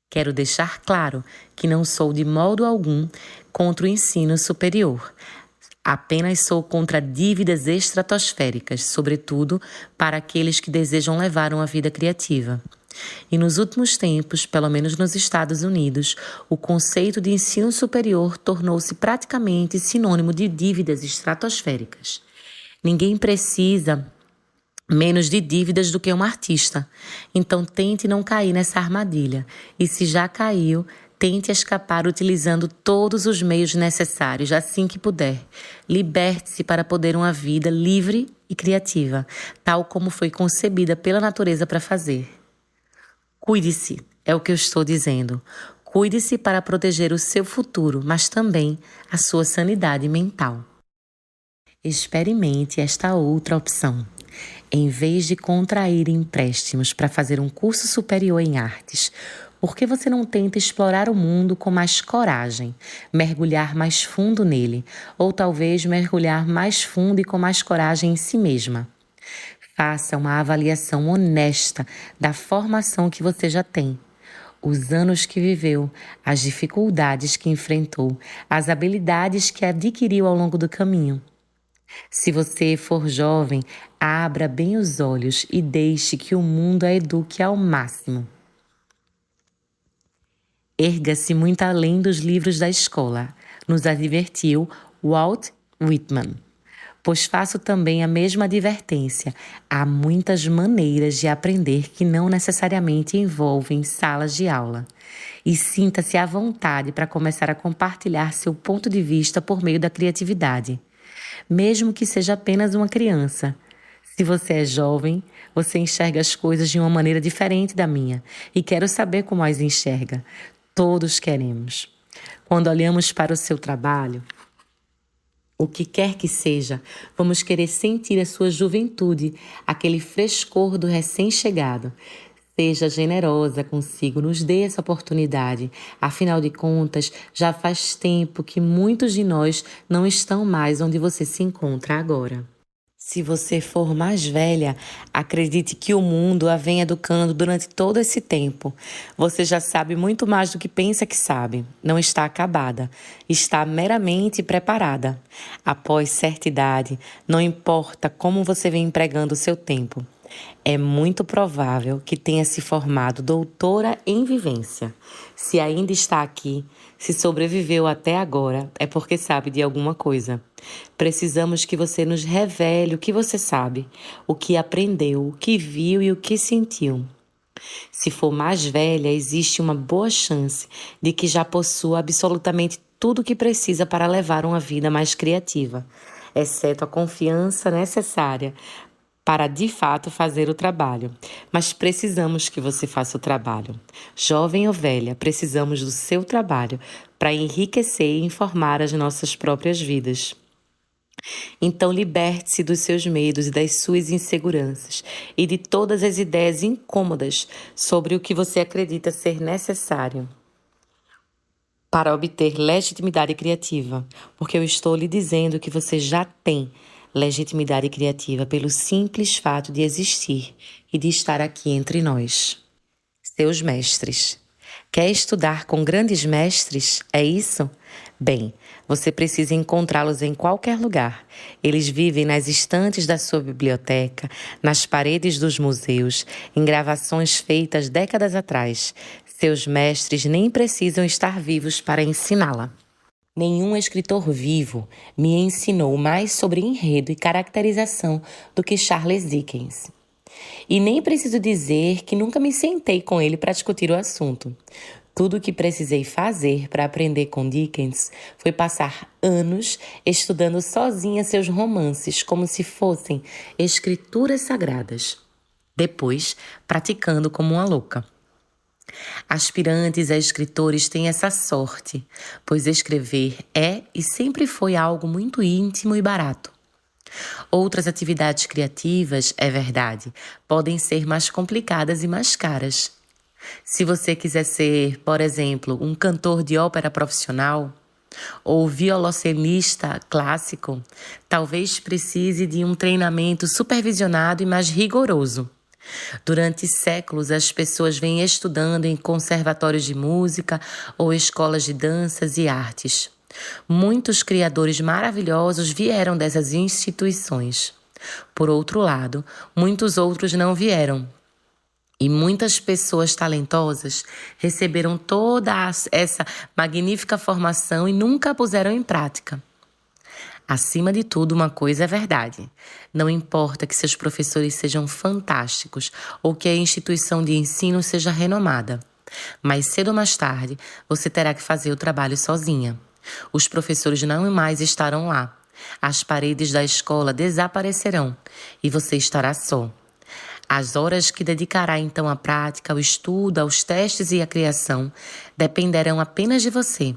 Quero deixar claro que não sou de modo algum contra o ensino superior. Apenas sou contra dívidas estratosféricas, sobretudo para aqueles que desejam levar uma vida criativa. E nos últimos tempos, pelo menos nos Estados Unidos, o conceito de ensino superior tornou-se praticamente sinônimo de dívidas estratosféricas. Ninguém precisa menos de dívidas do que um artista. Então tente não cair nessa armadilha. E se já caiu, tente escapar utilizando todos os meios necessários assim que puder. Liberte-se para poder uma vida livre e criativa, tal como foi concebida pela natureza para fazer. Cuide-se, é o que eu estou dizendo. Cuide-se para proteger o seu futuro, mas também a sua sanidade mental. Experimente esta outra opção. Em vez de contrair empréstimos para fazer um curso superior em artes, por que você não tenta explorar o mundo com mais coragem, mergulhar mais fundo nele, ou talvez mergulhar mais fundo e com mais coragem em si mesma? Faça uma avaliação honesta da formação que você já tem, os anos que viveu, as dificuldades que enfrentou, as habilidades que adquiriu ao longo do caminho. Se você for jovem, abra bem os olhos e deixe que o mundo a eduque ao máximo. Erga-se muito além dos livros da escola, nos advertiu Walt Whitman. Pois faço também a mesma advertência. Há muitas maneiras de aprender que não necessariamente envolvem salas de aula. E sinta-se à vontade para começar a compartilhar seu ponto de vista por meio da criatividade. Mesmo que seja apenas uma criança. Se você é jovem, você enxerga as coisas de uma maneira diferente da minha. E quero saber como as enxerga. Todos queremos. Quando olhamos para o seu trabalho, o que quer que seja, vamos querer sentir a sua juventude, aquele frescor do recém-chegado. Seja generosa consigo, nos dê essa oportunidade. Afinal de contas, já faz tempo que muitos de nós não estão mais onde você se encontra agora. Se você for mais velha, acredite que o mundo a vem educando durante todo esse tempo. Você já sabe muito mais do que pensa que sabe. Não está acabada, está meramente preparada. Após certa idade, não importa como você vem empregando o seu tempo. É muito provável que tenha se formado doutora em vivência. Se ainda está aqui, se sobreviveu até agora, é porque sabe de alguma coisa. Precisamos que você nos revele o que você sabe, o que aprendeu, o que viu e o que sentiu. Se for mais velha, existe uma boa chance de que já possua absolutamente tudo o que precisa para levar uma vida mais criativa, exceto a confiança necessária para de fato fazer o trabalho. Mas precisamos que você faça o trabalho. Jovem ou velha, precisamos do seu trabalho para enriquecer e informar as nossas próprias vidas. Então liberte-se dos seus medos e das suas inseguranças e de todas as ideias incômodas sobre o que você acredita ser necessário para obter legitimidade criativa, porque eu estou lhe dizendo que você já tem legitimidade criativa pelo simples fato de existir e de estar aqui entre nós. Seus mestres. Quer estudar com grandes mestres? É isso? Bem, você precisa encontrá-los em qualquer lugar. Eles vivem nas estantes da sua biblioteca, nas paredes dos museus, em gravações feitas décadas atrás. Seus mestres nem precisam estar vivos para ensiná-la. Nenhum escritor vivo me ensinou mais sobre enredo e caracterização do que Charles Dickens. E nem preciso dizer que nunca me sentei com ele para discutir o assunto. Tudo o que precisei fazer para aprender com Dickens foi passar anos estudando sozinha seus romances como se fossem escrituras sagradas. Depois, praticando como uma louca. Aspirantes a escritores têm essa sorte, pois escrever é e sempre foi algo muito íntimo e barato. Outras atividades criativas, é verdade, podem ser mais complicadas e mais caras. Se você quiser ser, por exemplo, um cantor de ópera profissional ou violoncelista clássico, talvez precise de um treinamento supervisionado e mais rigoroso. Durante séculos, as pessoas vêm estudando em conservatórios de música ou escolas de danças e artes. Muitos criadores maravilhosos vieram dessas instituições. Por outro lado, muitos outros não vieram. E muitas pessoas talentosas receberam toda essa magnífica formação e nunca a puseram em prática. Acima de tudo, uma coisa é verdade. Não importa que seus professores sejam fantásticos ou que a instituição de ensino seja renomada. Mais cedo ou mais tarde, você terá que fazer o trabalho sozinha. Os professores não mais estarão lá. As paredes da escola desaparecerão e você estará só. As horas que dedicará então à prática, ao estudo, aos testes e à criação dependerão apenas de você.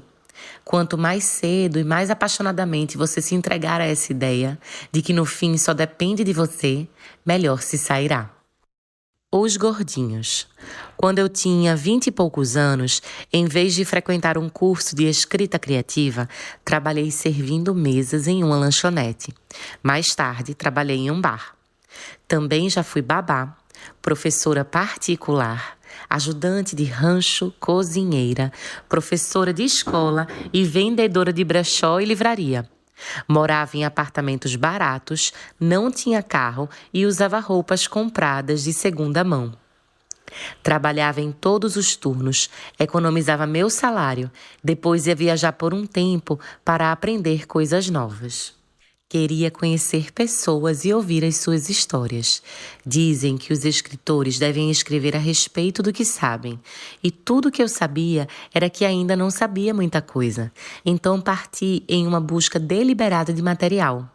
Quanto mais cedo e mais apaixonadamente você se entregar a essa ideia de que no fim só depende de você, melhor se sairá. Os gordinhos. Quando eu tinha 20 e poucos anos, em vez de frequentar um curso de escrita criativa, trabalhei servindo mesas em uma lanchonete. Mais tarde, trabalhei em um bar. Também já fui babá, professora particular, ajudante de rancho, cozinheira, professora de escola e vendedora de brechó e livraria. Morava em apartamentos baratos, não tinha carro e usava roupas compradas de segunda mão. Trabalhava em todos os turnos, economizava meu salário, depois ia viajar por um tempo para aprender coisas novas. Queria conhecer pessoas e ouvir as suas histórias. Dizem que os escritores devem escrever a respeito do que sabem. E tudo que eu sabia era que ainda não sabia muita coisa. Então parti em uma busca deliberada de material.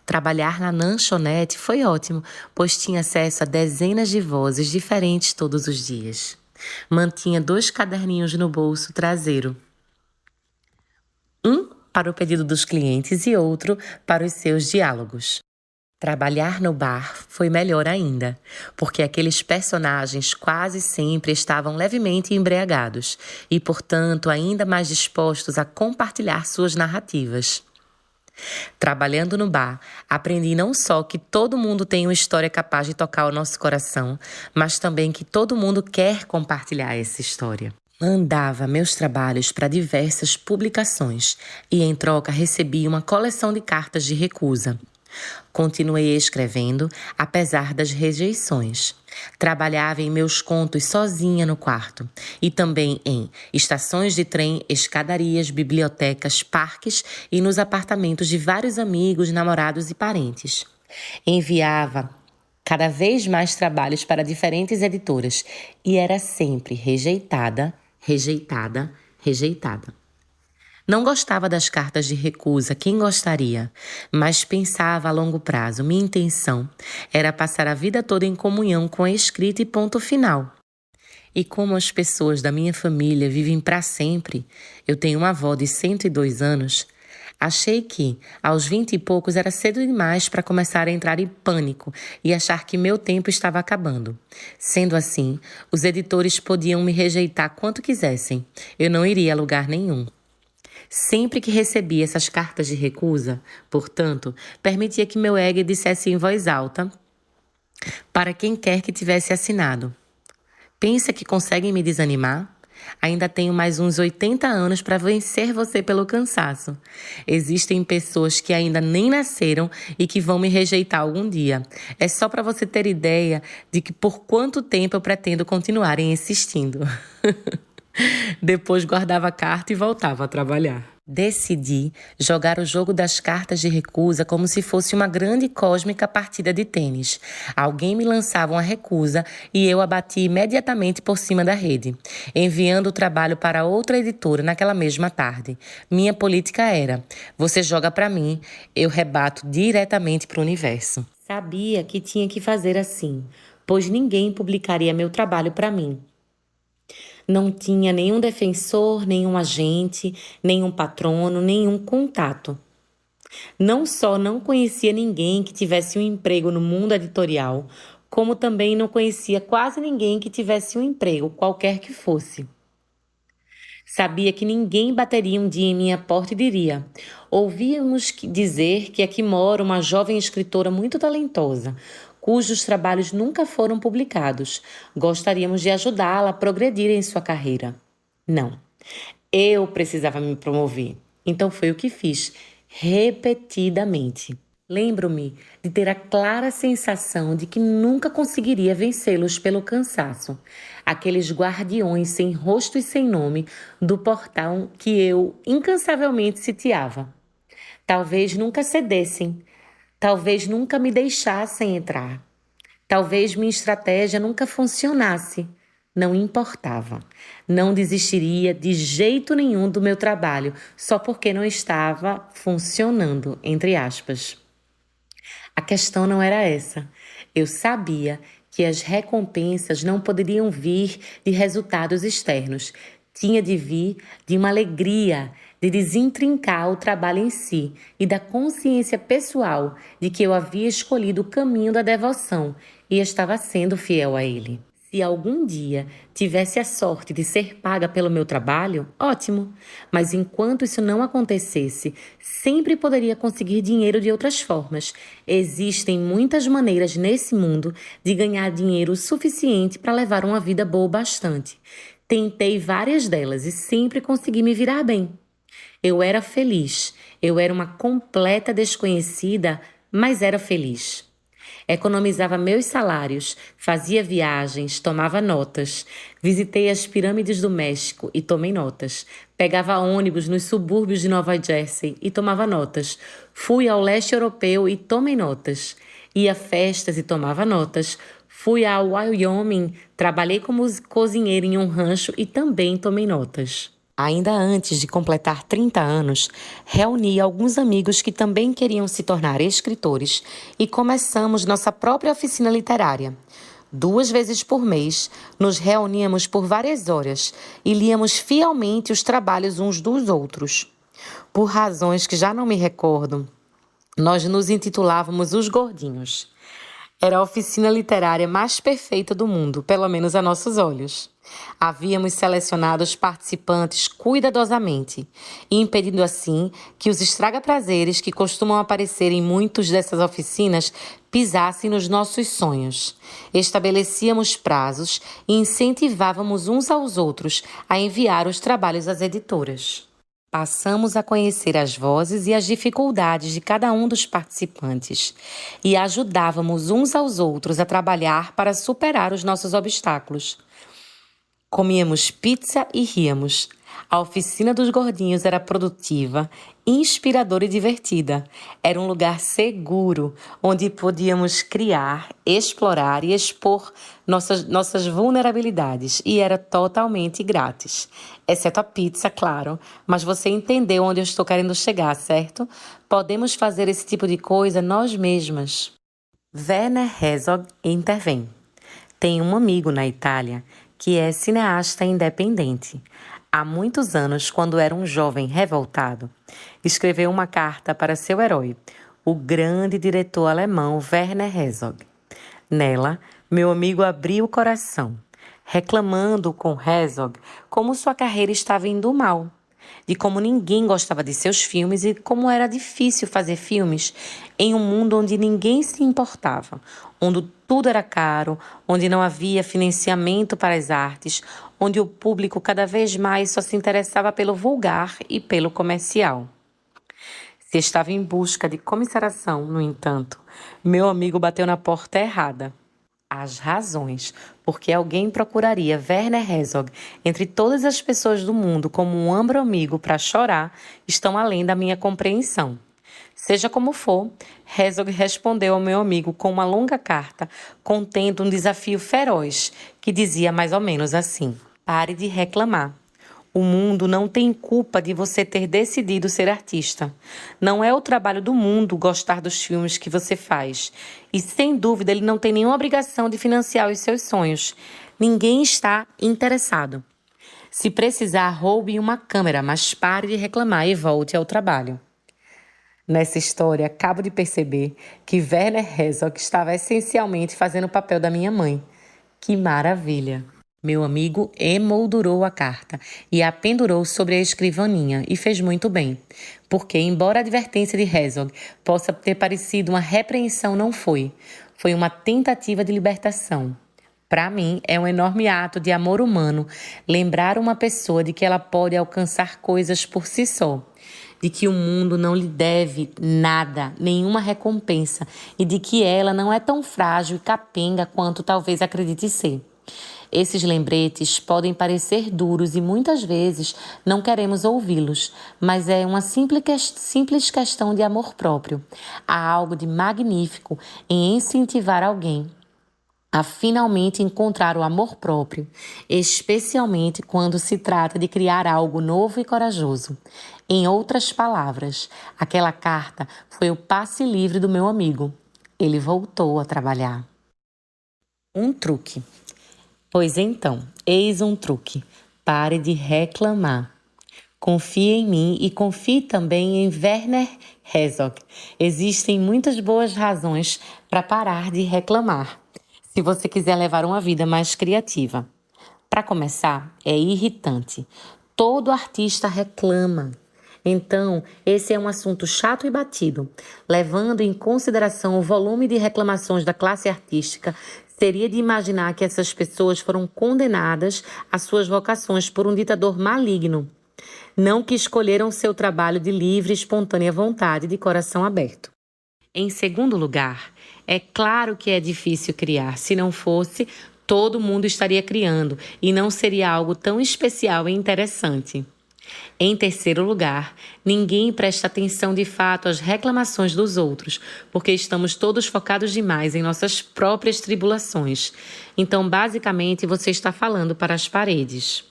Trabalhar na lanchonete foi ótimo, pois tinha acesso a dezenas de vozes diferentes todos os dias. Mantinha 2 caderninhos no bolso traseiro. Um para o pedido dos clientes e outro para os seus diálogos. Trabalhar no bar foi melhor ainda, porque aqueles personagens quase sempre estavam levemente embriagados e, portanto, ainda mais dispostos a compartilhar suas narrativas. Trabalhando no bar, aprendi não só que todo mundo tem uma história capaz de tocar o nosso coração, mas também que todo mundo quer compartilhar essa história. Mandava meus trabalhos para diversas publicações e, em troca, recebia uma coleção de cartas de recusa. Continuei escrevendo, apesar das rejeições. Trabalhava em meus contos sozinha no quarto e também em estações de trem, escadarias, bibliotecas, parques e nos apartamentos de vários amigos, namorados e parentes. Enviava cada vez mais trabalhos para diferentes editoras e era sempre rejeitada. Não gostava das cartas de recusa, quem gostaria? Mas pensava a longo prazo. Minha intenção era passar a vida toda em comunhão com a escrita e ponto final. E como as pessoas da minha família vivem para sempre, eu tenho uma avó de 102 anos, achei que, aos 20 e poucos, era cedo demais para começar a entrar em pânico e achar que meu tempo estava acabando. Sendo assim, os editores podiam me rejeitar quanto quisessem. Eu não iria a lugar nenhum. Sempre que recebia essas cartas de recusa, portanto, permitia que meu ego dissesse em voz alta para quem quer que tivesse assinado: pensa que conseguem me desanimar? Ainda tenho mais uns 80 anos para vencer você pelo cansaço. Existem pessoas que ainda nem nasceram e que vão me rejeitar algum dia. É só para você ter ideia de que por quanto tempo eu pretendo continuar insistindo. Depois guardava a carta e voltava a trabalhar. Decidi jogar o jogo das cartas de recusa como se fosse uma grande cósmica partida de tênis. Alguém me lançava uma recusa e eu a bati imediatamente por cima da rede, enviando o trabalho para outra editora naquela mesma tarde. Minha política era: você joga para mim, eu rebato diretamente para o universo. Sabia que tinha que fazer assim, pois ninguém publicaria meu trabalho para mim. Não tinha nenhum defensor, nenhum agente, nenhum patrono, nenhum contato. Não só não conhecia ninguém que tivesse um emprego no mundo editorial, como também não conhecia quase ninguém que tivesse um emprego, qualquer que fosse. Sabia que ninguém bateria um dia em minha porta e diria: ouvíamos dizer que aqui mora uma jovem escritora muito talentosa, cujos trabalhos nunca foram publicados. Gostaríamos de ajudá-la a progredir em sua carreira. Não. Eu precisava me promover. Então foi o que fiz, repetidamente. Lembro-me de ter a clara sensação de que nunca conseguiria vencê-los pelo cansaço. Aqueles guardiões sem rosto e sem nome do portal que eu incansavelmente sitiava. Talvez nunca cedessem. Talvez nunca me deixassem entrar. Talvez minha estratégia nunca funcionasse. Não importava. Não desistiria de jeito nenhum do meu trabalho, só porque não estava funcionando, entre aspas. A questão não era essa. Eu sabia que as recompensas não poderiam vir de resultados externos. Tinha de vir de uma alegria de desintrincar o trabalho em si e da consciência pessoal de que eu havia escolhido o caminho da devoção e estava sendo fiel a ele. Se algum dia tivesse a sorte de ser paga pelo meu trabalho, ótimo. Mas enquanto isso não acontecesse, sempre poderia conseguir dinheiro de outras formas. Existem muitas maneiras nesse mundo de ganhar dinheiro suficiente para levar uma vida boa bastante. Tentei várias delas e sempre consegui me virar bem. Eu era feliz. Eu era uma completa desconhecida, mas era feliz. Economizava meus salários, fazia viagens, tomava notas. Visitei as pirâmides do México e tomei notas. Pegava ônibus nos subúrbios de Nova Jersey e tomava notas. Fui ao leste europeu e tomei notas. Ia a festas e tomava notas. Fui ao Wyoming, trabalhei como cozinheira em um rancho e também tomei notas. Ainda antes de completar 30 anos, reuni alguns amigos que também queriam se tornar escritores e começamos nossa própria oficina literária. 2 vezes por mês, nos reuníamos por várias horas e líamos fielmente os trabalhos uns dos outros. Por razões que já não me recordo, nós nos intitulávamos Os Gordinhos. Era a oficina literária mais perfeita do mundo, pelo menos a nossos olhos. Havíamos selecionado os participantes cuidadosamente, impedindo assim que os estraga-prazeres que costumam aparecer em muitas dessas oficinas pisassem nos nossos sonhos. Estabelecíamos prazos e incentivávamos uns aos outros a enviar os trabalhos às editoras. Passamos a conhecer as vozes e as dificuldades de cada um dos participantes e ajudávamos uns aos outros a trabalhar para superar os nossos obstáculos. Comíamos pizza e ríamos. A oficina dos gordinhos era produtiva, inspiradora e divertida. Era um lugar seguro, onde podíamos criar, explorar e expor nossas vulnerabilidades. E era totalmente grátis. Exceto a pizza, claro. Mas você entendeu onde eu estou querendo chegar, certo? Podemos fazer esse tipo de coisa nós mesmas. Werner Herzog intervém. Tem um amigo na Itália que é cineasta independente. Há muitos anos, quando era um jovem revoltado, escreveu uma carta para seu herói, o grande diretor alemão Werner Herzog. Nela, meu amigo abriu o coração, reclamando com Herzog como sua carreira estava indo mal. de como ninguém gostava de seus filmes e como era difícil fazer filmes em um mundo onde ninguém se importava, onde tudo era caro, onde não havia financiamento para as artes, onde o público cada vez mais só se interessava pelo vulgar e pelo comercial. Se estava em busca de comisseração, no entanto, meu amigo bateu na porta errada. As razões por que alguém procuraria Werner Herzog entre todas as pessoas do mundo como um ombro amigo para chorar estão além da minha compreensão. Seja como for, Herzog respondeu ao meu amigo com uma longa carta contendo um desafio feroz que dizia mais ou menos assim: pare de reclamar. O mundo não tem culpa de você ter decidido ser artista. Não é o trabalho do mundo gostar dos filmes que você faz. E, sem dúvida, ele não tem nenhuma obrigação de financiar os seus sonhos. Ninguém está interessado. Se precisar, roube uma câmera, mas pare de reclamar e volte ao trabalho. Nessa história, acabo de perceber que Werner Herzog estava essencialmente fazendo o papel da minha mãe. Que maravilha! Meu amigo emoldurou a carta e a pendurou sobre a escrivaninha e fez muito bem, porque, embora a advertência de Herzog possa ter parecido uma repreensão, não foi. Foi uma tentativa de libertação. Para mim, é um enorme ato de amor humano lembrar uma pessoa de que ela pode alcançar coisas por si só, de que o mundo não lhe deve nada, nenhuma recompensa, e de que ela não é tão frágil e capenga quanto talvez acredite ser. Esses lembretes podem parecer duros e muitas vezes não queremos ouvi-los, mas é uma simples questão de amor próprio. Há algo de magnífico em incentivar alguém a finalmente encontrar o amor próprio, especialmente quando se trata de criar algo novo e corajoso. Em outras palavras, aquela carta foi o passe livre do meu amigo. Ele voltou a trabalhar. Um truque. Pois então, eis um truque. Pare de reclamar. Confie em mim e confie também em Werner Herzog. Existem muitas boas razões para parar de reclamar, se você quiser levar uma vida mais criativa. Para começar, é irritante. Todo artista reclama. Então, esse é um assunto chato e batido. Levando em consideração o volume de reclamações da classe artística, seria de imaginar que essas pessoas foram condenadas às suas vocações por um ditador maligno. Não que escolheram seu trabalho de livre e espontânea vontade, de coração aberto. Em segundo lugar, é claro que é difícil criar. Se não fosse, todo mundo estaria criando e não seria algo tão especial e interessante. Em terceiro lugar, ninguém presta atenção de fato às reclamações dos outros, porque estamos todos focados demais em nossas próprias tribulações. Então, basicamente, você está falando para as paredes.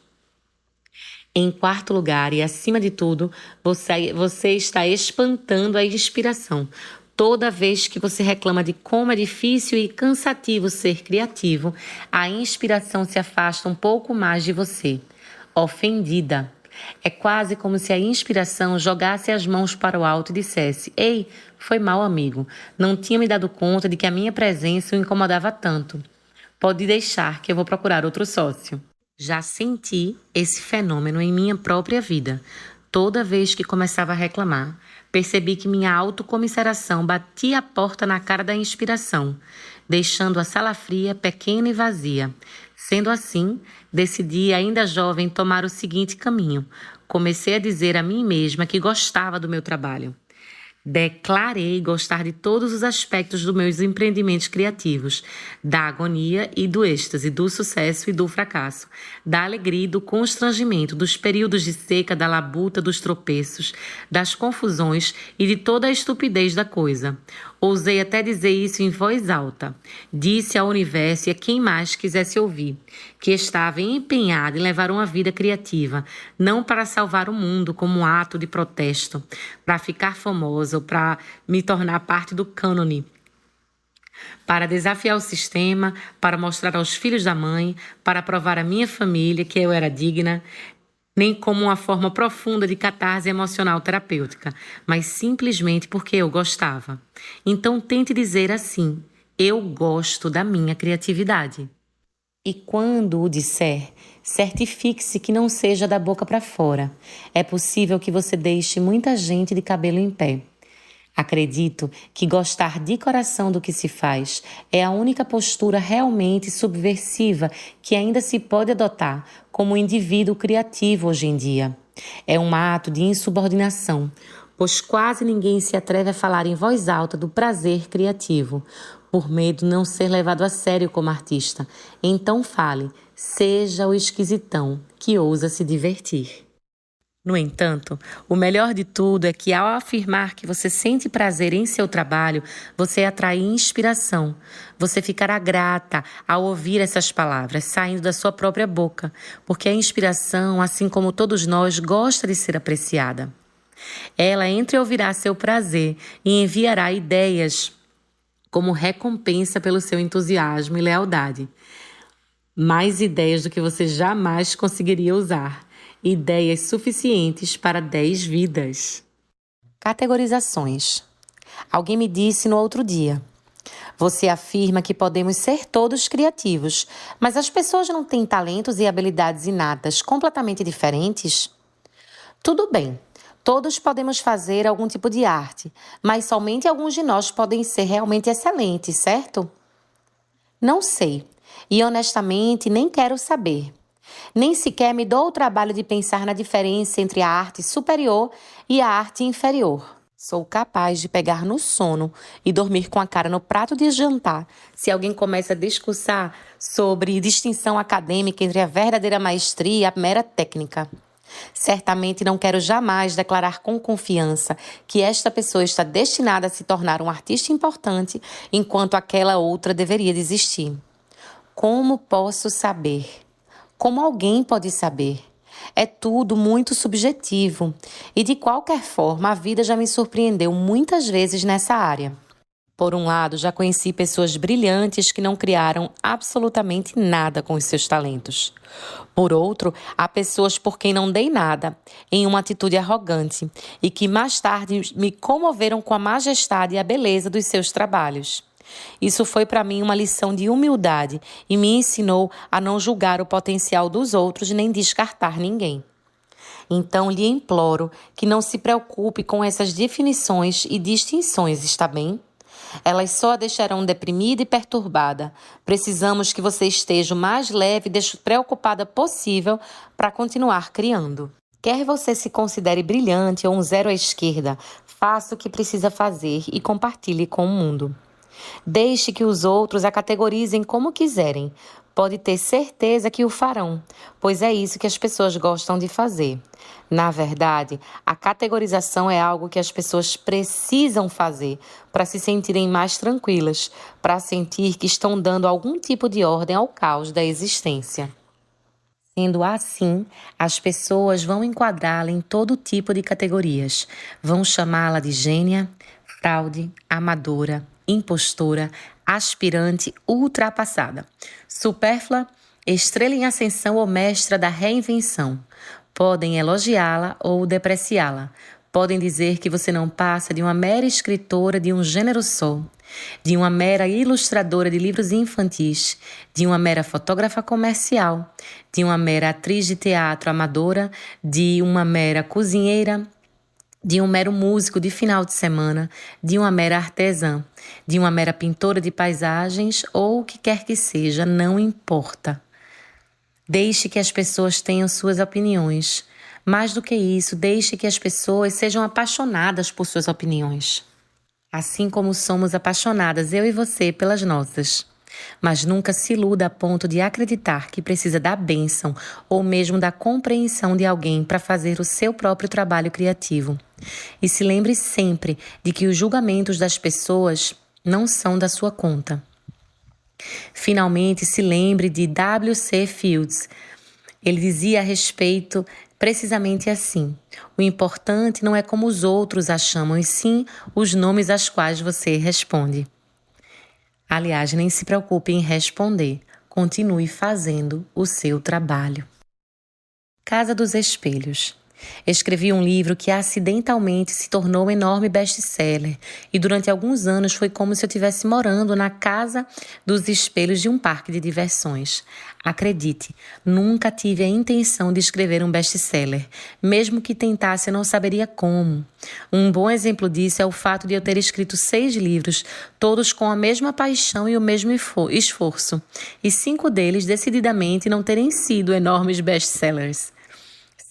Em quarto lugar, e acima de tudo, você está espantando a inspiração. Toda vez que você reclama de como é difícil e cansativo ser criativo, a inspiração se afasta um pouco mais de você. Ofendida. É quase como se a inspiração jogasse as mãos para o alto e dissesse: ei, foi mal, amigo. Não tinha me dado conta de que a minha presença o incomodava tanto. Pode deixar que eu vou procurar outro sócio. Já senti esse fenômeno em minha própria vida. Toda vez que começava a reclamar, percebi que minha autocomiseração batia a porta na cara da inspiração, deixando a sala fria, pequena e vazia. Sendo assim, decidi, ainda jovem, tomar o seguinte caminho. Comecei a dizer a mim mesma que gostava do meu trabalho. Declarei gostar de todos os aspectos dos meus empreendimentos criativos, da agonia e do êxtase, do sucesso e do fracasso, da alegria e do constrangimento, dos períodos de seca, da labuta, dos tropeços, das confusões e de toda a estupidez da coisa. Ousei até dizer isso em voz alta. Disse ao universo e a quem mais quisesse ouvir que estava empenhada em levar uma vida criativa, não para salvar o mundo como um ato de protesto, para ficar famosa ou para me tornar parte do cânone, para desafiar o sistema, para mostrar aos filhos da mãe, para provar à minha família que eu era digna, nem como uma forma profunda de catarse emocional terapêutica, mas simplesmente porque eu gostava. Então tente dizer assim: eu gosto da minha criatividade. E quando o disser, Certifique-se que não seja da boca para fora. É possível que você deixe muita gente de cabelo em pé. Acredito que gostar de coração do que se faz é a única postura realmente subversiva que ainda se pode adotar como um indivíduo criativo hoje em dia. É um ato de insubordinação, pois quase ninguém se atreve a falar em voz alta do prazer criativo, por medo de não ser levado a sério como artista. Então fale, seja o esquisitão que ousa se divertir. No entanto, o melhor de tudo é que ao afirmar que você sente prazer em seu trabalho, você atrai inspiração. Você ficará grata ao ouvir essas palavras saindo da sua própria boca, porque a inspiração, assim como todos nós, gosta de ser apreciada. Ela entreouvirá seu prazer e enviará ideias como recompensa pelo seu entusiasmo e lealdade. Mais ideias do que você jamais conseguiria usar. Ideias suficientes para 10 vidas. Categorizações. Alguém me disse no outro dia: você afirma que podemos ser todos criativos, mas as pessoas não têm talentos e habilidades inatas completamente diferentes? Tudo bem, todos podemos fazer algum tipo de arte, mas somente alguns de nós podem ser realmente excelentes, certo? Não sei, e honestamente nem quero saber. Nem sequer me dou o trabalho de pensar na diferença entre a arte superior e a arte inferior. Sou capaz de pegar no sono e dormir com a cara no prato de jantar se alguém começa a discursar sobre distinção acadêmica entre a verdadeira maestria e a mera técnica. Certamente não quero jamais declarar com confiança que esta pessoa está destinada a se tornar um artista importante enquanto aquela outra deveria desistir. Como posso saber? Como alguém pode saber? É tudo muito subjetivo e, de qualquer forma, a vida já me surpreendeu muitas vezes nessa área. Por um lado, já conheci pessoas brilhantes que não criaram absolutamente nada com os seus talentos. Por outro, há pessoas por quem não dei nada, em uma atitude arrogante, e que mais tarde me comoveram com a majestade e a beleza dos seus trabalhos. Isso foi para mim uma lição de humildade e me ensinou a não julgar o potencial dos outros nem descartar ninguém. Então lhe imploro que não se preocupe com essas definições e distinções, está bem? Elas só a deixarão deprimida e perturbada. Precisamos que você esteja o mais leve e despreocupada possível para continuar criando. Quer você se considere brilhante ou um zero à esquerda, faça o que precisa fazer e compartilhe com o mundo. Deixe que os outros a categorizem como quiserem. Pode ter certeza que o farão, pois é isso que as pessoas gostam de fazer. Na verdade, a categorização é algo que as pessoas precisam fazer para se sentirem mais tranquilas, para sentir que estão dando algum tipo de ordem ao caos da existência. Sendo assim, as pessoas vão enquadrá-la em todo tipo de categorias. Vão chamá-la de gênia, fraude, amadora, impostora, aspirante ultrapassada, supérflua, estrela em ascensão ou mestra da reinvenção. Podem elogiá-la ou depreciá-la. Podem dizer que você não passa de uma mera escritora de um gênero só, de uma mera ilustradora de livros infantis, de uma mera fotógrafa comercial, de uma mera atriz de teatro amadora, de uma mera cozinheira, de um mero músico de final de semana, de uma mera artesã, de uma mera pintora de paisagens ou o que quer que seja, não importa. Deixe que as pessoas tenham suas opiniões. Mais do que isso, deixe que as pessoas sejam apaixonadas por suas opiniões. Assim como somos apaixonadas, eu e você, pelas nossas. Mas nunca se iluda a ponto de acreditar que precisa da bênção ou mesmo da compreensão de alguém para fazer o seu próprio trabalho criativo. E se lembre sempre de que os julgamentos das pessoas não são da sua conta. Finalmente, se lembre de W.C. Fields. Ele dizia a respeito precisamente assim: o importante não é como os outros a chamam, e sim os nomes aos quais você responde. Aliás, nem se preocupe em responder. Continue fazendo o seu trabalho. Casa dos Espelhos. Escrevi um livro que acidentalmente se tornou um enorme best-seller e durante alguns anos foi como se eu estivesse morando na casa dos espelhos de um parque de diversões. Acredite, nunca tive a intenção de escrever um best-seller. Mesmo que tentasse, eu não saberia como. Um bom exemplo disso é o fato de eu ter escrito 6 livros, todos com a mesma paixão e o mesmo esforço, e 5 deles decididamente não terem sido enormes best-sellers.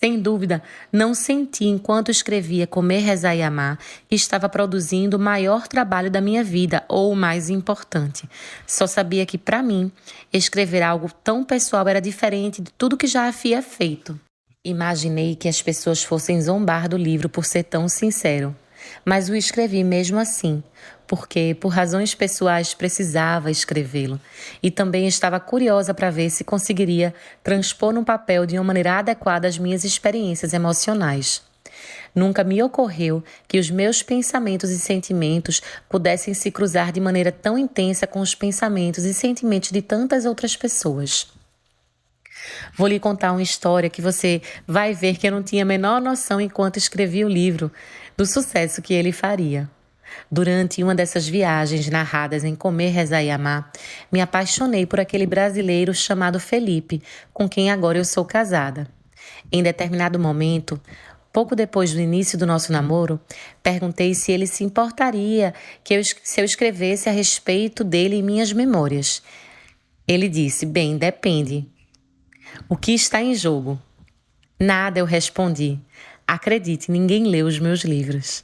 Sem dúvida, não senti enquanto escrevia Comer, Rezar e Amar que estava produzindo o maior trabalho da minha vida ou o mais importante. Só sabia que, para mim, escrever algo tão pessoal era diferente de tudo que já havia feito. Imaginei que as pessoas fossem zombar do livro por ser tão sincero, mas o escrevi mesmo assim, porque, por razões pessoais, precisava escrevê-lo. E também estava curiosa para ver se conseguiria transpor no papel de uma maneira adequada as minhas experiências emocionais. Nunca me ocorreu que os meus pensamentos e sentimentos pudessem se cruzar de maneira tão intensa com os pensamentos e sentimentos de tantas outras pessoas. Vou lhe contar uma história que você vai ver que eu não tinha a menor noção enquanto escrevi o livro do sucesso que ele faria. Durante uma dessas viagens narradas em Comer, Rezar e Amar, me apaixonei por aquele brasileiro chamado Felipe, com quem agora eu sou casada. Em determinado momento, pouco depois do início do nosso namoro, perguntei se ele se importaria se eu escrevesse a respeito dele em minhas memórias. Ele disse: "Bem, depende. O que está em jogo?" "Nada", eu respondi. Acredite, ninguém leu os meus livros.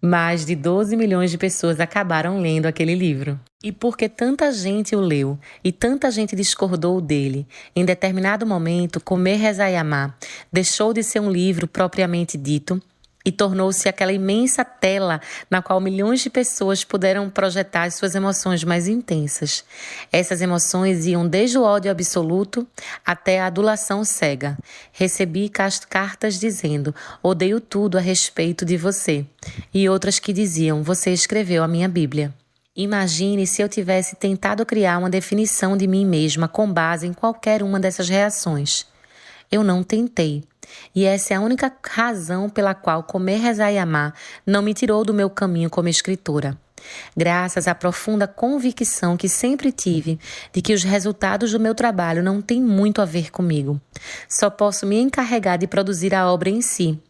Mais de 12 milhões de pessoas acabaram lendo aquele livro. E porque tanta gente o leu e tanta gente discordou dele, em determinado momento, Comer, Rezar e Amar deixou de ser um livro propriamente dito e tornou-se aquela imensa tela na qual milhões de pessoas puderam projetar as suas emoções mais intensas. Essas emoções iam desde o ódio absoluto até a adulação cega. Recebi cartas dizendo: "Odeio tudo a respeito de você", e outras que diziam: "Você escreveu a minha Bíblia". Imagine se eu tivesse tentado criar uma definição de mim mesma com base em qualquer uma dessas reações. Eu não tentei. E essa é a única razão pela qual Comer, Rezar e Amar não me tirou do meu caminho como escritora. Graças à profunda convicção que sempre tive de que os resultados do meu trabalho não têm muito a ver comigo. Só posso me encarregar de produzir a obra em si.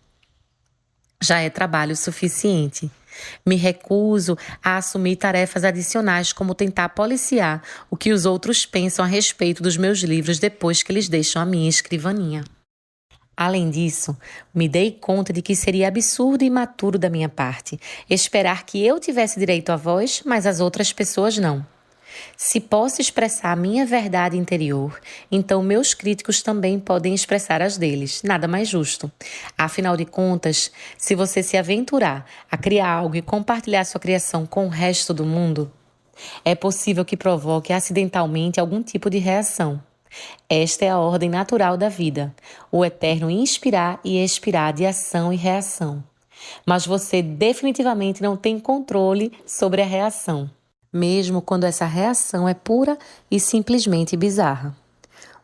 Já é trabalho suficiente. Me recuso a assumir tarefas adicionais como tentar policiar o que os outros pensam a respeito dos meus livros depois que eles deixam a minha escrivaninha. Além disso, me dei conta de que seria absurdo e imaturo da minha parte esperar que eu tivesse direito à voz, mas as outras pessoas não. Se posso expressar a minha verdade interior, então meus críticos também podem expressar as deles. Nada mais justo. Afinal de contas, se você se aventurar a criar algo e compartilhar sua criação com o resto do mundo, é possível que provoque acidentalmente algum tipo de reação. Esta é a ordem natural da vida, o eterno inspirar e expirar de ação e reação. Mas você definitivamente não tem controle sobre a reação, mesmo quando essa reação é pura e simplesmente bizarra.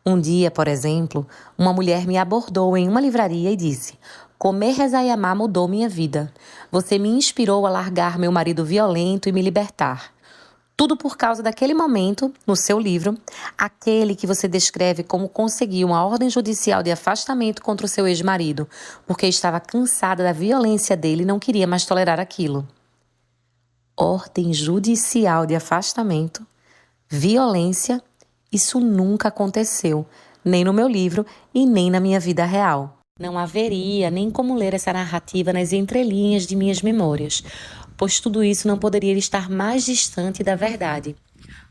Um dia, por exemplo, uma mulher me abordou em uma livraria e disse: "Comer, Rezar e Amar mudou minha vida. Você me inspirou a largar meu marido violento e me libertar. Tudo por causa daquele momento, no seu livro, aquele que você descreve como conseguiu uma ordem judicial de afastamento contra o seu ex-marido, porque estava cansada da violência dele e não queria mais tolerar aquilo." Ordem judicial de afastamento, violência, isso nunca aconteceu, nem no meu livro e nem na minha vida real. Não haveria nem como ler essa narrativa nas entrelinhas de minhas memórias, pois tudo isso não poderia estar mais distante da verdade.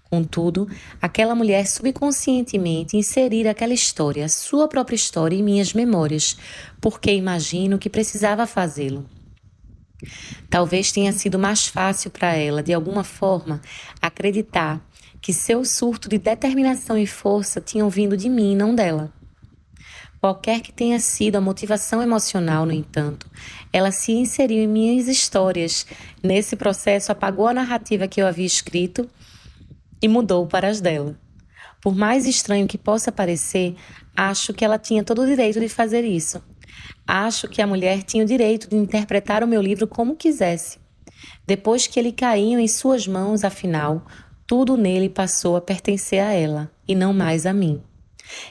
Contudo, aquela mulher subconscientemente inserira aquela história, sua própria história, em minhas memórias, porque imagino que precisava fazê-lo. Talvez tenha sido mais fácil para ela, de alguma forma, acreditar que seu surto de determinação e força tinham vindo de mim e não dela. Qualquer que tenha sido a motivação emocional, no entanto, ela se inseriu em minhas histórias. Nesse processo, apagou a narrativa que eu havia escrito e mudou para as dela. Por mais estranho que possa parecer, acho que ela tinha todo o direito de fazer isso. Acho que a mulher tinha o direito de interpretar o meu livro como quisesse. Depois que ele caiu em suas mãos, afinal, tudo nele passou a pertencer a ela e não mais a mim.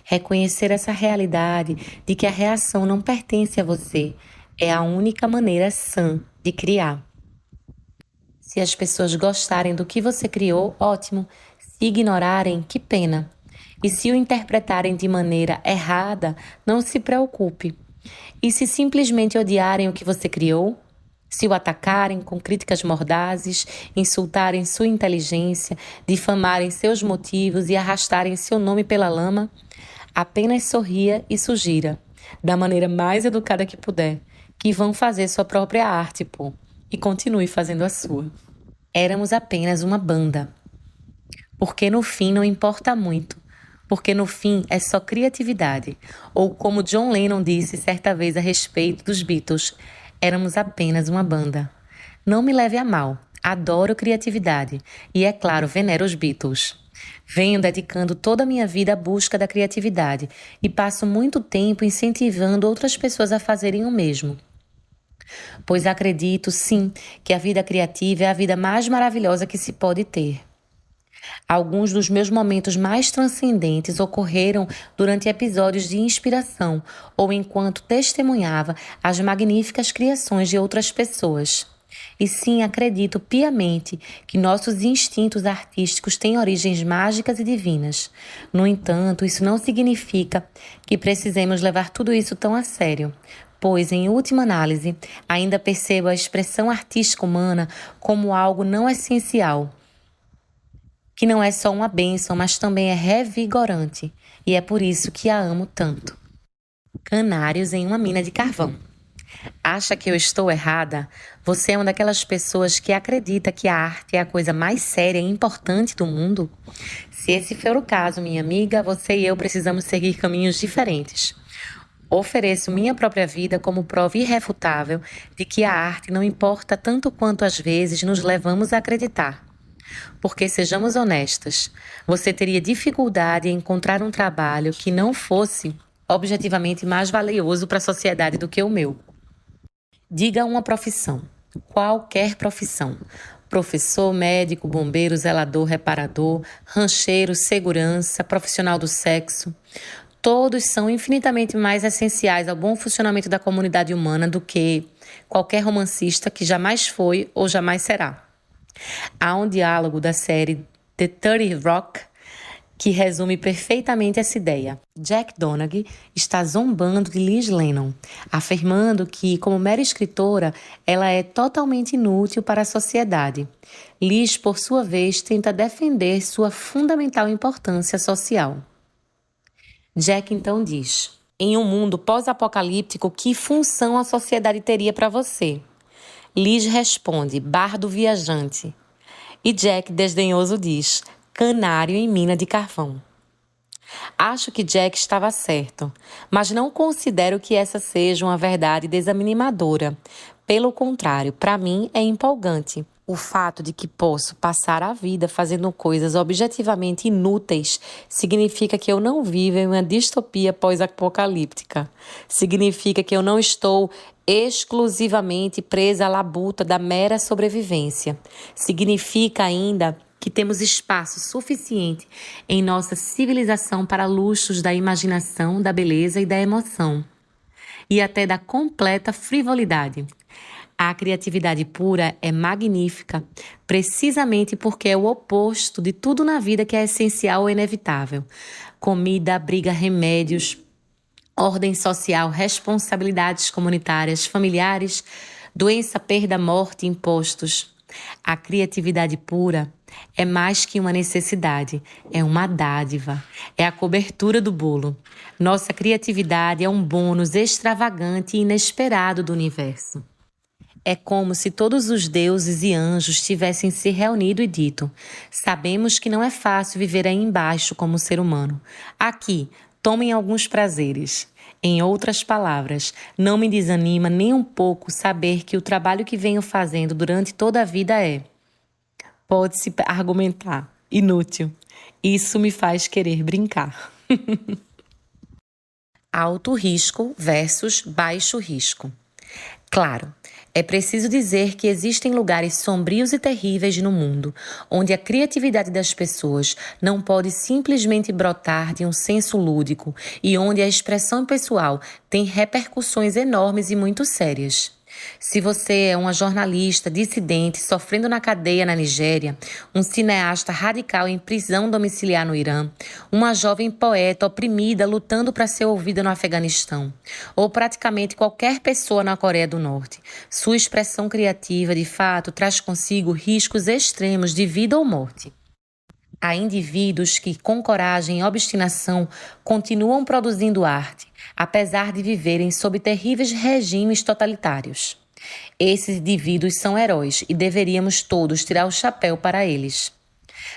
Reconhecer essa realidade de que a reação não pertence a você é a única maneira sã de criar. Se as pessoas gostarem do que você criou, ótimo. Se ignorarem, que pena. E se o interpretarem de maneira errada, não se preocupe. E se simplesmente odiarem o que você criou? Se o atacarem com críticas mordazes, insultarem sua inteligência, difamarem seus motivos e arrastarem seu nome pela lama? Apenas sorria e sugira, da maneira mais educada que puder, que vão fazer sua própria arte, pô, e continue fazendo a sua. Éramos apenas uma banda. Porque no fim não importa muito. Porque no fim é só criatividade. Ou como John Lennon disse certa vez a respeito dos Beatles, éramos apenas uma banda. Não me leve a mal. Adoro criatividade. E é claro, venero os Beatles. Venho dedicando toda a minha vida à busca da criatividade e passo muito tempo incentivando outras pessoas a fazerem o mesmo. Pois acredito, sim, que a vida criativa é a vida mais maravilhosa que se pode ter. Alguns dos meus momentos mais transcendentes ocorreram durante episódios de inspiração ou enquanto testemunhava as magníficas criações de outras pessoas. E sim, acredito piamente que nossos instintos artísticos têm origens mágicas e divinas. No entanto, isso não significa que precisemos levar tudo isso tão a sério, pois, em última análise, ainda percebo a expressão artística humana como algo não essencial, que não é só uma bênção, mas também é revigorante, e é por isso que a amo tanto. Canários em uma mina de carvão. Acha que eu estou errada? Você é uma daquelas pessoas que acredita que a arte é a coisa mais séria e importante do mundo? Se esse for o caso, minha amiga, você e eu precisamos seguir caminhos diferentes. Ofereço minha própria vida como prova irrefutável de que a arte não importa tanto quanto às vezes nos levamos a acreditar. Porque, sejamos honestas, você teria dificuldade em encontrar um trabalho que não fosse objetivamente mais valioso para a sociedade do que o meu. Diga uma profissão, qualquer profissão. Professor, médico, bombeiro, zelador, reparador, rancheiro, segurança, profissional do sexo. Todos são infinitamente mais essenciais ao bom funcionamento da comunidade humana do que qualquer romancista que jamais foi ou jamais será. Há um diálogo da série The 30 Rock que resume perfeitamente essa ideia. Jack Donaghy está zombando de Liz Lennon, afirmando que, como mera escritora, ela é totalmente inútil para a sociedade. Liz, por sua vez, tenta defender sua fundamental importância social. Jack então diz: em um mundo pós-apocalíptico, que função a sociedade teria para você? Liz responde: bardo viajante. E Jack, desdenhoso, diz: canário em mina de carvão. Acho que Jack estava certo, mas não considero que essa seja uma verdade desanimadora. Pelo contrário, para mim é empolgante. O fato de que posso passar a vida fazendo coisas objetivamente inúteis significa que eu não vivo em uma distopia pós-apocalíptica. Significa que eu não estou exclusivamente presa à labuta da mera sobrevivência. Significa ainda que temos espaço suficiente em nossa civilização para luxos da imaginação, da beleza e da emoção, e até da completa frivolidade. A criatividade pura é magnífica, precisamente porque é o oposto de tudo na vida que é essencial ou inevitável. Comida, abriga, remédios, ordem social, responsabilidades comunitárias, familiares, doença, perda, morte, impostos. A criatividade pura é mais que uma necessidade, é uma dádiva, é a cobertura do bolo. Nossa criatividade é um bônus extravagante e inesperado do universo. É como se todos os deuses e anjos tivessem se reunido e dito: sabemos que não é fácil viver aí embaixo como ser humano. Aqui, tomem alguns prazeres. Em outras palavras, não me desanima nem um pouco saber que o trabalho que venho fazendo durante toda a vida pode-se argumentar, inútil. Isso me faz querer brincar. Alto risco versus baixo risco. Claro, é preciso dizer que existem lugares sombrios e terríveis no mundo, onde a criatividade das pessoas não pode simplesmente brotar de um senso lúdico e onde a expressão pessoal tem repercussões enormes e muito sérias. Se você é uma jornalista dissidente sofrendo na cadeia na Nigéria, um cineasta radical em prisão domiciliar no Irã, uma jovem poeta oprimida lutando para ser ouvida no Afeganistão, ou praticamente qualquer pessoa na Coreia do Norte, sua expressão criativa de fato traz consigo riscos extremos de vida ou morte. Há indivíduos que, com coragem e obstinação, continuam produzindo arte, apesar de viverem sob terríveis regimes totalitários. Esses indivíduos são heróis e deveríamos todos tirar o chapéu para eles.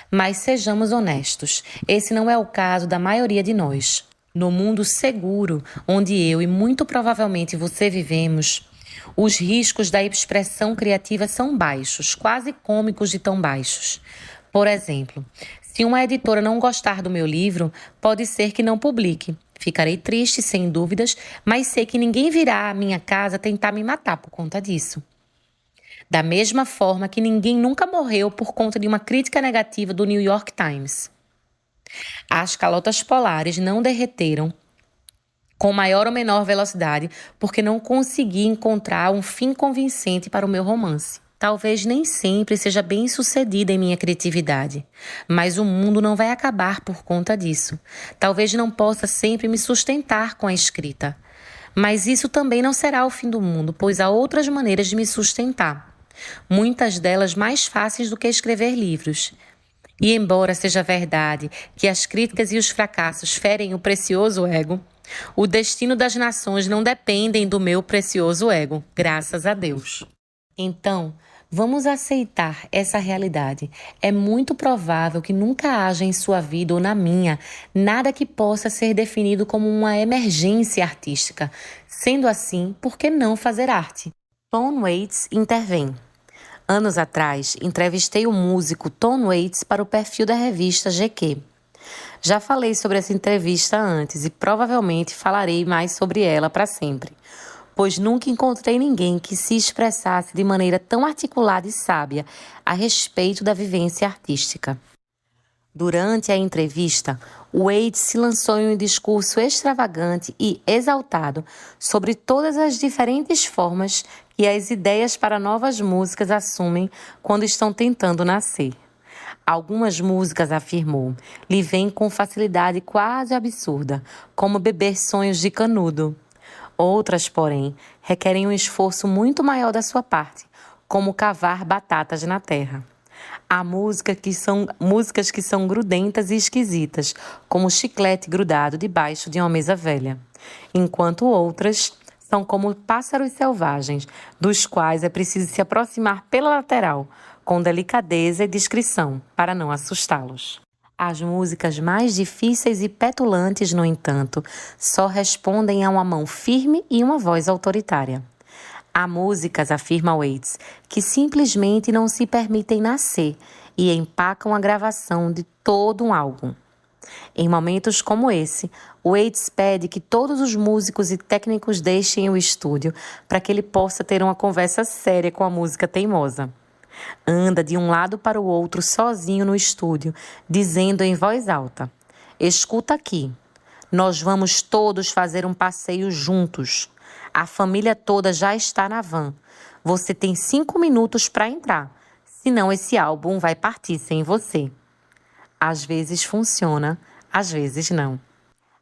Mas sejamos honestos, esse não é o caso da maioria de nós. No mundo seguro, onde eu e muito provavelmente você vivemos, os riscos da expressão criativa são baixos, quase cômicos de tão baixos. Por exemplo, se uma editora não gostar do meu livro, pode ser que não publique. Ficarei triste, sem dúvidas, mas sei que ninguém virá à minha casa tentar me matar por conta disso. Da mesma forma que ninguém nunca morreu por conta de uma crítica negativa do New York Times. As calotas polares não derreteram com maior ou menor velocidade porque não consegui encontrar um fim convincente para o meu romance. Talvez nem sempre seja bem sucedida em minha criatividade, mas o mundo não vai acabar por conta disso. Talvez não possa sempre me sustentar com a escrita, mas isso também não será o fim do mundo, pois há outras maneiras de me sustentar, muitas delas mais fáceis do que escrever livros. E embora seja verdade que as críticas e os fracassos ferem o precioso ego, o destino das nações não dependem do meu precioso ego, graças a Deus. Então, vamos aceitar essa realidade. É muito provável que nunca haja em sua vida ou na minha nada que possa ser definido como uma emergência artística. Sendo assim, por que não fazer arte? Tom Waits intervém. Anos atrás, entrevistei o músico Tom Waits para o perfil da revista GQ. Já falei sobre essa entrevista antes e provavelmente falarei mais sobre ela para sempre, pois nunca encontrei ninguém que se expressasse de maneira tão articulada e sábia a respeito da vivência artística. Durante a entrevista, Waits se lançou em um discurso extravagante e exaltado sobre todas as diferentes formas que as ideias para novas músicas assumem quando estão tentando nascer. Algumas músicas, afirmou, lhe vêm com facilidade quase absurda, como beber sonhos de canudo. Outras, porém, requerem um esforço muito maior da sua parte, como cavar batatas na terra. Há músicas que são grudentas e esquisitas, como chiclete grudado debaixo de uma mesa velha, enquanto outras são como pássaros selvagens, dos quais é preciso se aproximar pela lateral, com delicadeza e discrição, para não assustá-los. As músicas mais difíceis e petulantes, no entanto, só respondem a uma mão firme e uma voz autoritária. Há músicas, afirma Waits, que simplesmente não se permitem nascer e empacam a gravação de todo um álbum. Em momentos como esse, Waits pede que todos os músicos e técnicos deixem o estúdio para que ele possa ter uma conversa séria com a música teimosa. Anda de um lado para o outro sozinho no estúdio, dizendo em voz alta: "Escuta aqui, nós vamos todos fazer um passeio juntos. A família toda já está na van. Você tem 5 minutos para entrar, senão esse álbum vai partir sem você." Às vezes funciona, às vezes não.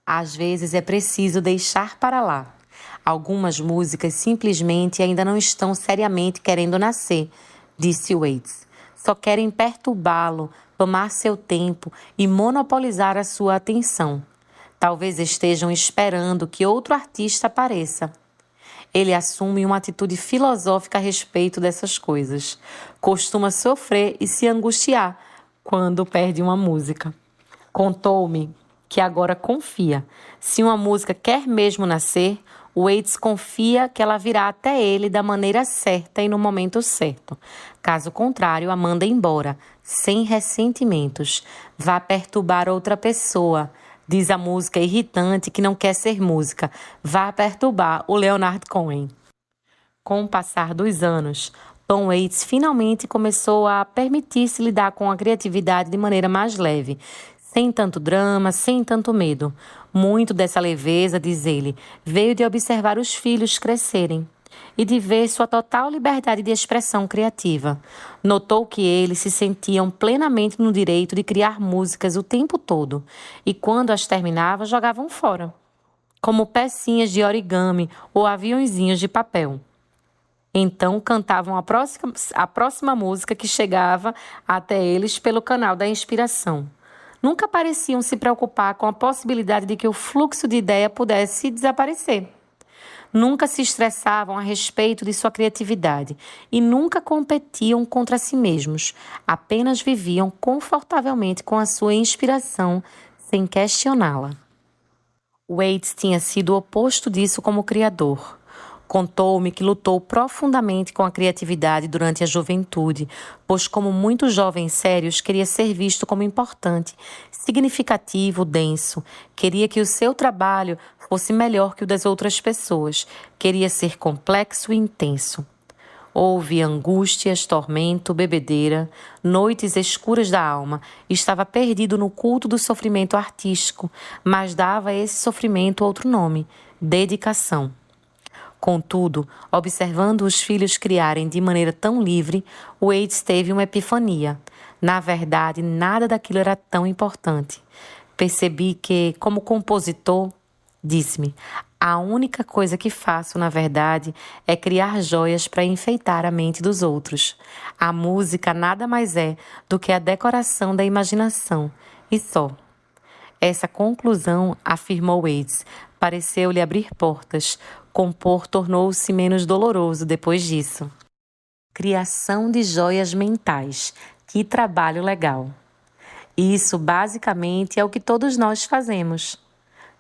Às vezes é preciso deixar para lá. Algumas músicas simplesmente ainda não estão seriamente querendo nascer, disse Waits. Só querem perturbá-lo, tomar seu tempo e monopolizar a sua atenção. Talvez estejam esperando que outro artista apareça. Ele assume uma atitude filosófica a respeito dessas coisas. Costuma sofrer e se angustiar quando perde uma música. Contou-me que agora confia. Se uma música quer mesmo nascer, Waits confia que ela virá até ele da maneira certa e no momento certo. Caso contrário, a manda embora, sem ressentimentos. Vá perturbar outra pessoa. Diz a música irritante que não quer ser música. Vá perturbar o Leonard Cohen. Com o passar dos anos, Tom Waits finalmente começou a permitir-se lidar com a criatividade de maneira mais leve, sem tanto drama, sem tanto medo. Muito dessa leveza, diz ele, veio de observar os filhos crescerem e de ver sua total liberdade de expressão criativa. Notou que eles se sentiam plenamente no direito de criar músicas o tempo todo e, quando as terminavam, jogavam fora, como pecinhas de origami ou aviõezinhos de papel. Então cantavam a próxima música que chegava até eles pelo canal da inspiração. Nunca pareciam se preocupar com a possibilidade de que o fluxo de ideia pudesse desaparecer. Nunca se estressavam a respeito de sua criatividade e nunca competiam contra si mesmos. Apenas viviam confortavelmente com a sua inspiração, sem questioná-la. Waits tinha sido o oposto disso como criador. Contou-me que lutou profundamente com a criatividade durante a juventude, pois, como muitos jovens sérios, queria ser visto como importante, significativo, denso. Queria que o seu trabalho fosse melhor que o das outras pessoas. Queria ser complexo e intenso. Houve angústias, tormento, bebedeira, noites escuras da alma. Estava perdido no culto do sofrimento artístico, mas dava a esse sofrimento outro nome: dedicação. Contudo, observando os filhos criarem de maneira tão livre, Waits teve uma epifania. Na verdade, nada daquilo era tão importante. Percebi que, como compositor, disse-me, a única coisa que faço, na verdade, é criar joias para enfeitar a mente dos outros. A música nada mais é do que a decoração da imaginação, e só. Essa conclusão, afirmou Waits, pareceu-lhe abrir portas. Compor tornou-se menos doloroso depois disso. Criação de joias mentais. Que trabalho legal. Isso, basicamente, é o que todos nós fazemos.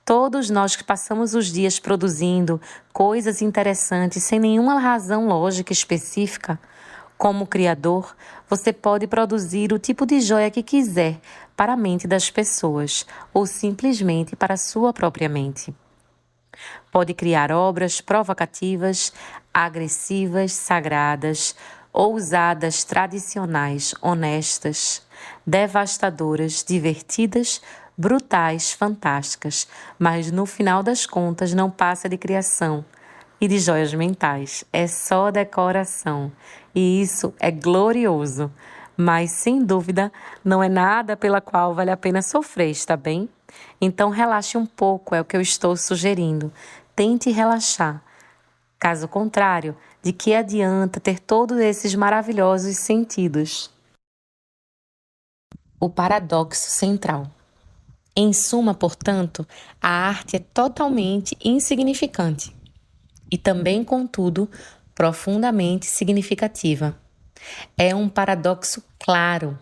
Todos nós que passamos os dias produzindo coisas interessantes sem nenhuma razão lógica específica. Como criador, você pode produzir o tipo de joia que quiser para a mente das pessoas ou simplesmente para a sua própria mente. Pode criar obras provocativas, agressivas, sagradas, ousadas, tradicionais, honestas, devastadoras, divertidas, brutais, fantásticas, mas no final das contas não passa de criação e de joias mentais. É só decoração e isso é glorioso, mas sem dúvida não é nada pela qual vale a pena sofrer, está bem? Então relaxe um pouco, é o que eu estou sugerindo. Tente relaxar. Caso contrário, de que adianta ter todos esses maravilhosos sentidos? O paradoxo central. Em suma, portanto, a arte é totalmente insignificante e também, contudo, profundamente significativa. É um paradoxo claro,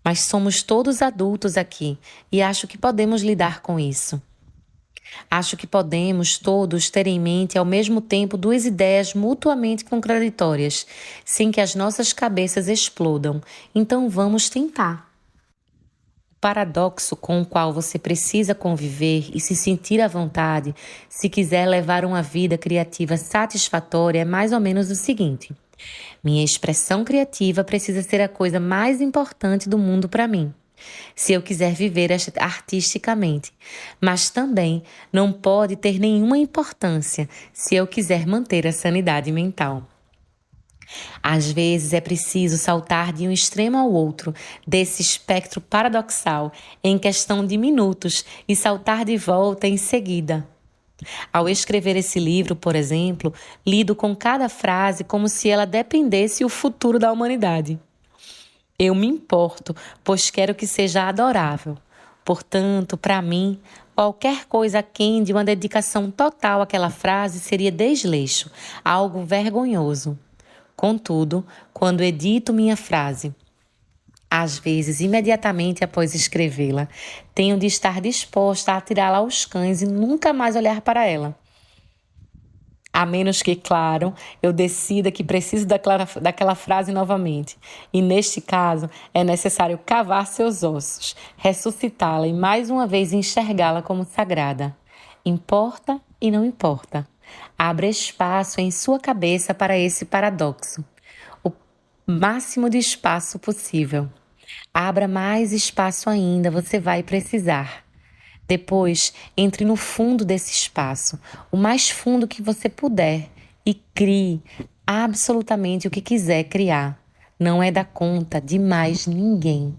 mas somos todos adultos aqui e acho que podemos lidar com isso. Acho que podemos todos ter em mente ao mesmo tempo duas ideias mutuamente contraditórias, sem que as nossas cabeças explodam. Então vamos tentar. O paradoxo com o qual você precisa conviver e se sentir à vontade, se quiser levar uma vida criativa satisfatória, é mais ou menos o seguinte: minha expressão criativa precisa ser a coisa mais importante do mundo para mim, se eu quiser viver artisticamente, mas também não pode ter nenhuma importância se eu quiser manter a sanidade mental. Às vezes é preciso saltar de um extremo ao outro desse espectro paradoxal em questão de minutos e saltar de volta em seguida. Ao escrever esse livro, por exemplo, lido com cada frase como se ela dependesse do futuro da humanidade. Eu me importo, pois quero que seja adorável. Portanto, para mim, qualquer coisa aquém de uma dedicação total àquela frase seria desleixo, algo vergonhoso. Contudo, quando edito minha frase, às vezes, imediatamente após escrevê-la, tenho de estar disposta a atirá-la aos cães e nunca mais olhar para ela. A menos que, claro, eu decida que preciso daquela frase novamente. E neste caso, é necessário cavar seus ossos, ressuscitá-la e mais uma vez enxergá-la como sagrada. Importa e não importa. Abra espaço em sua cabeça para esse paradoxo. O máximo de espaço possível. Abra mais espaço ainda, você vai precisar. Depois, entre no fundo desse espaço, o mais fundo que você puder, e crie absolutamente o que quiser criar. Não é da conta de mais ninguém.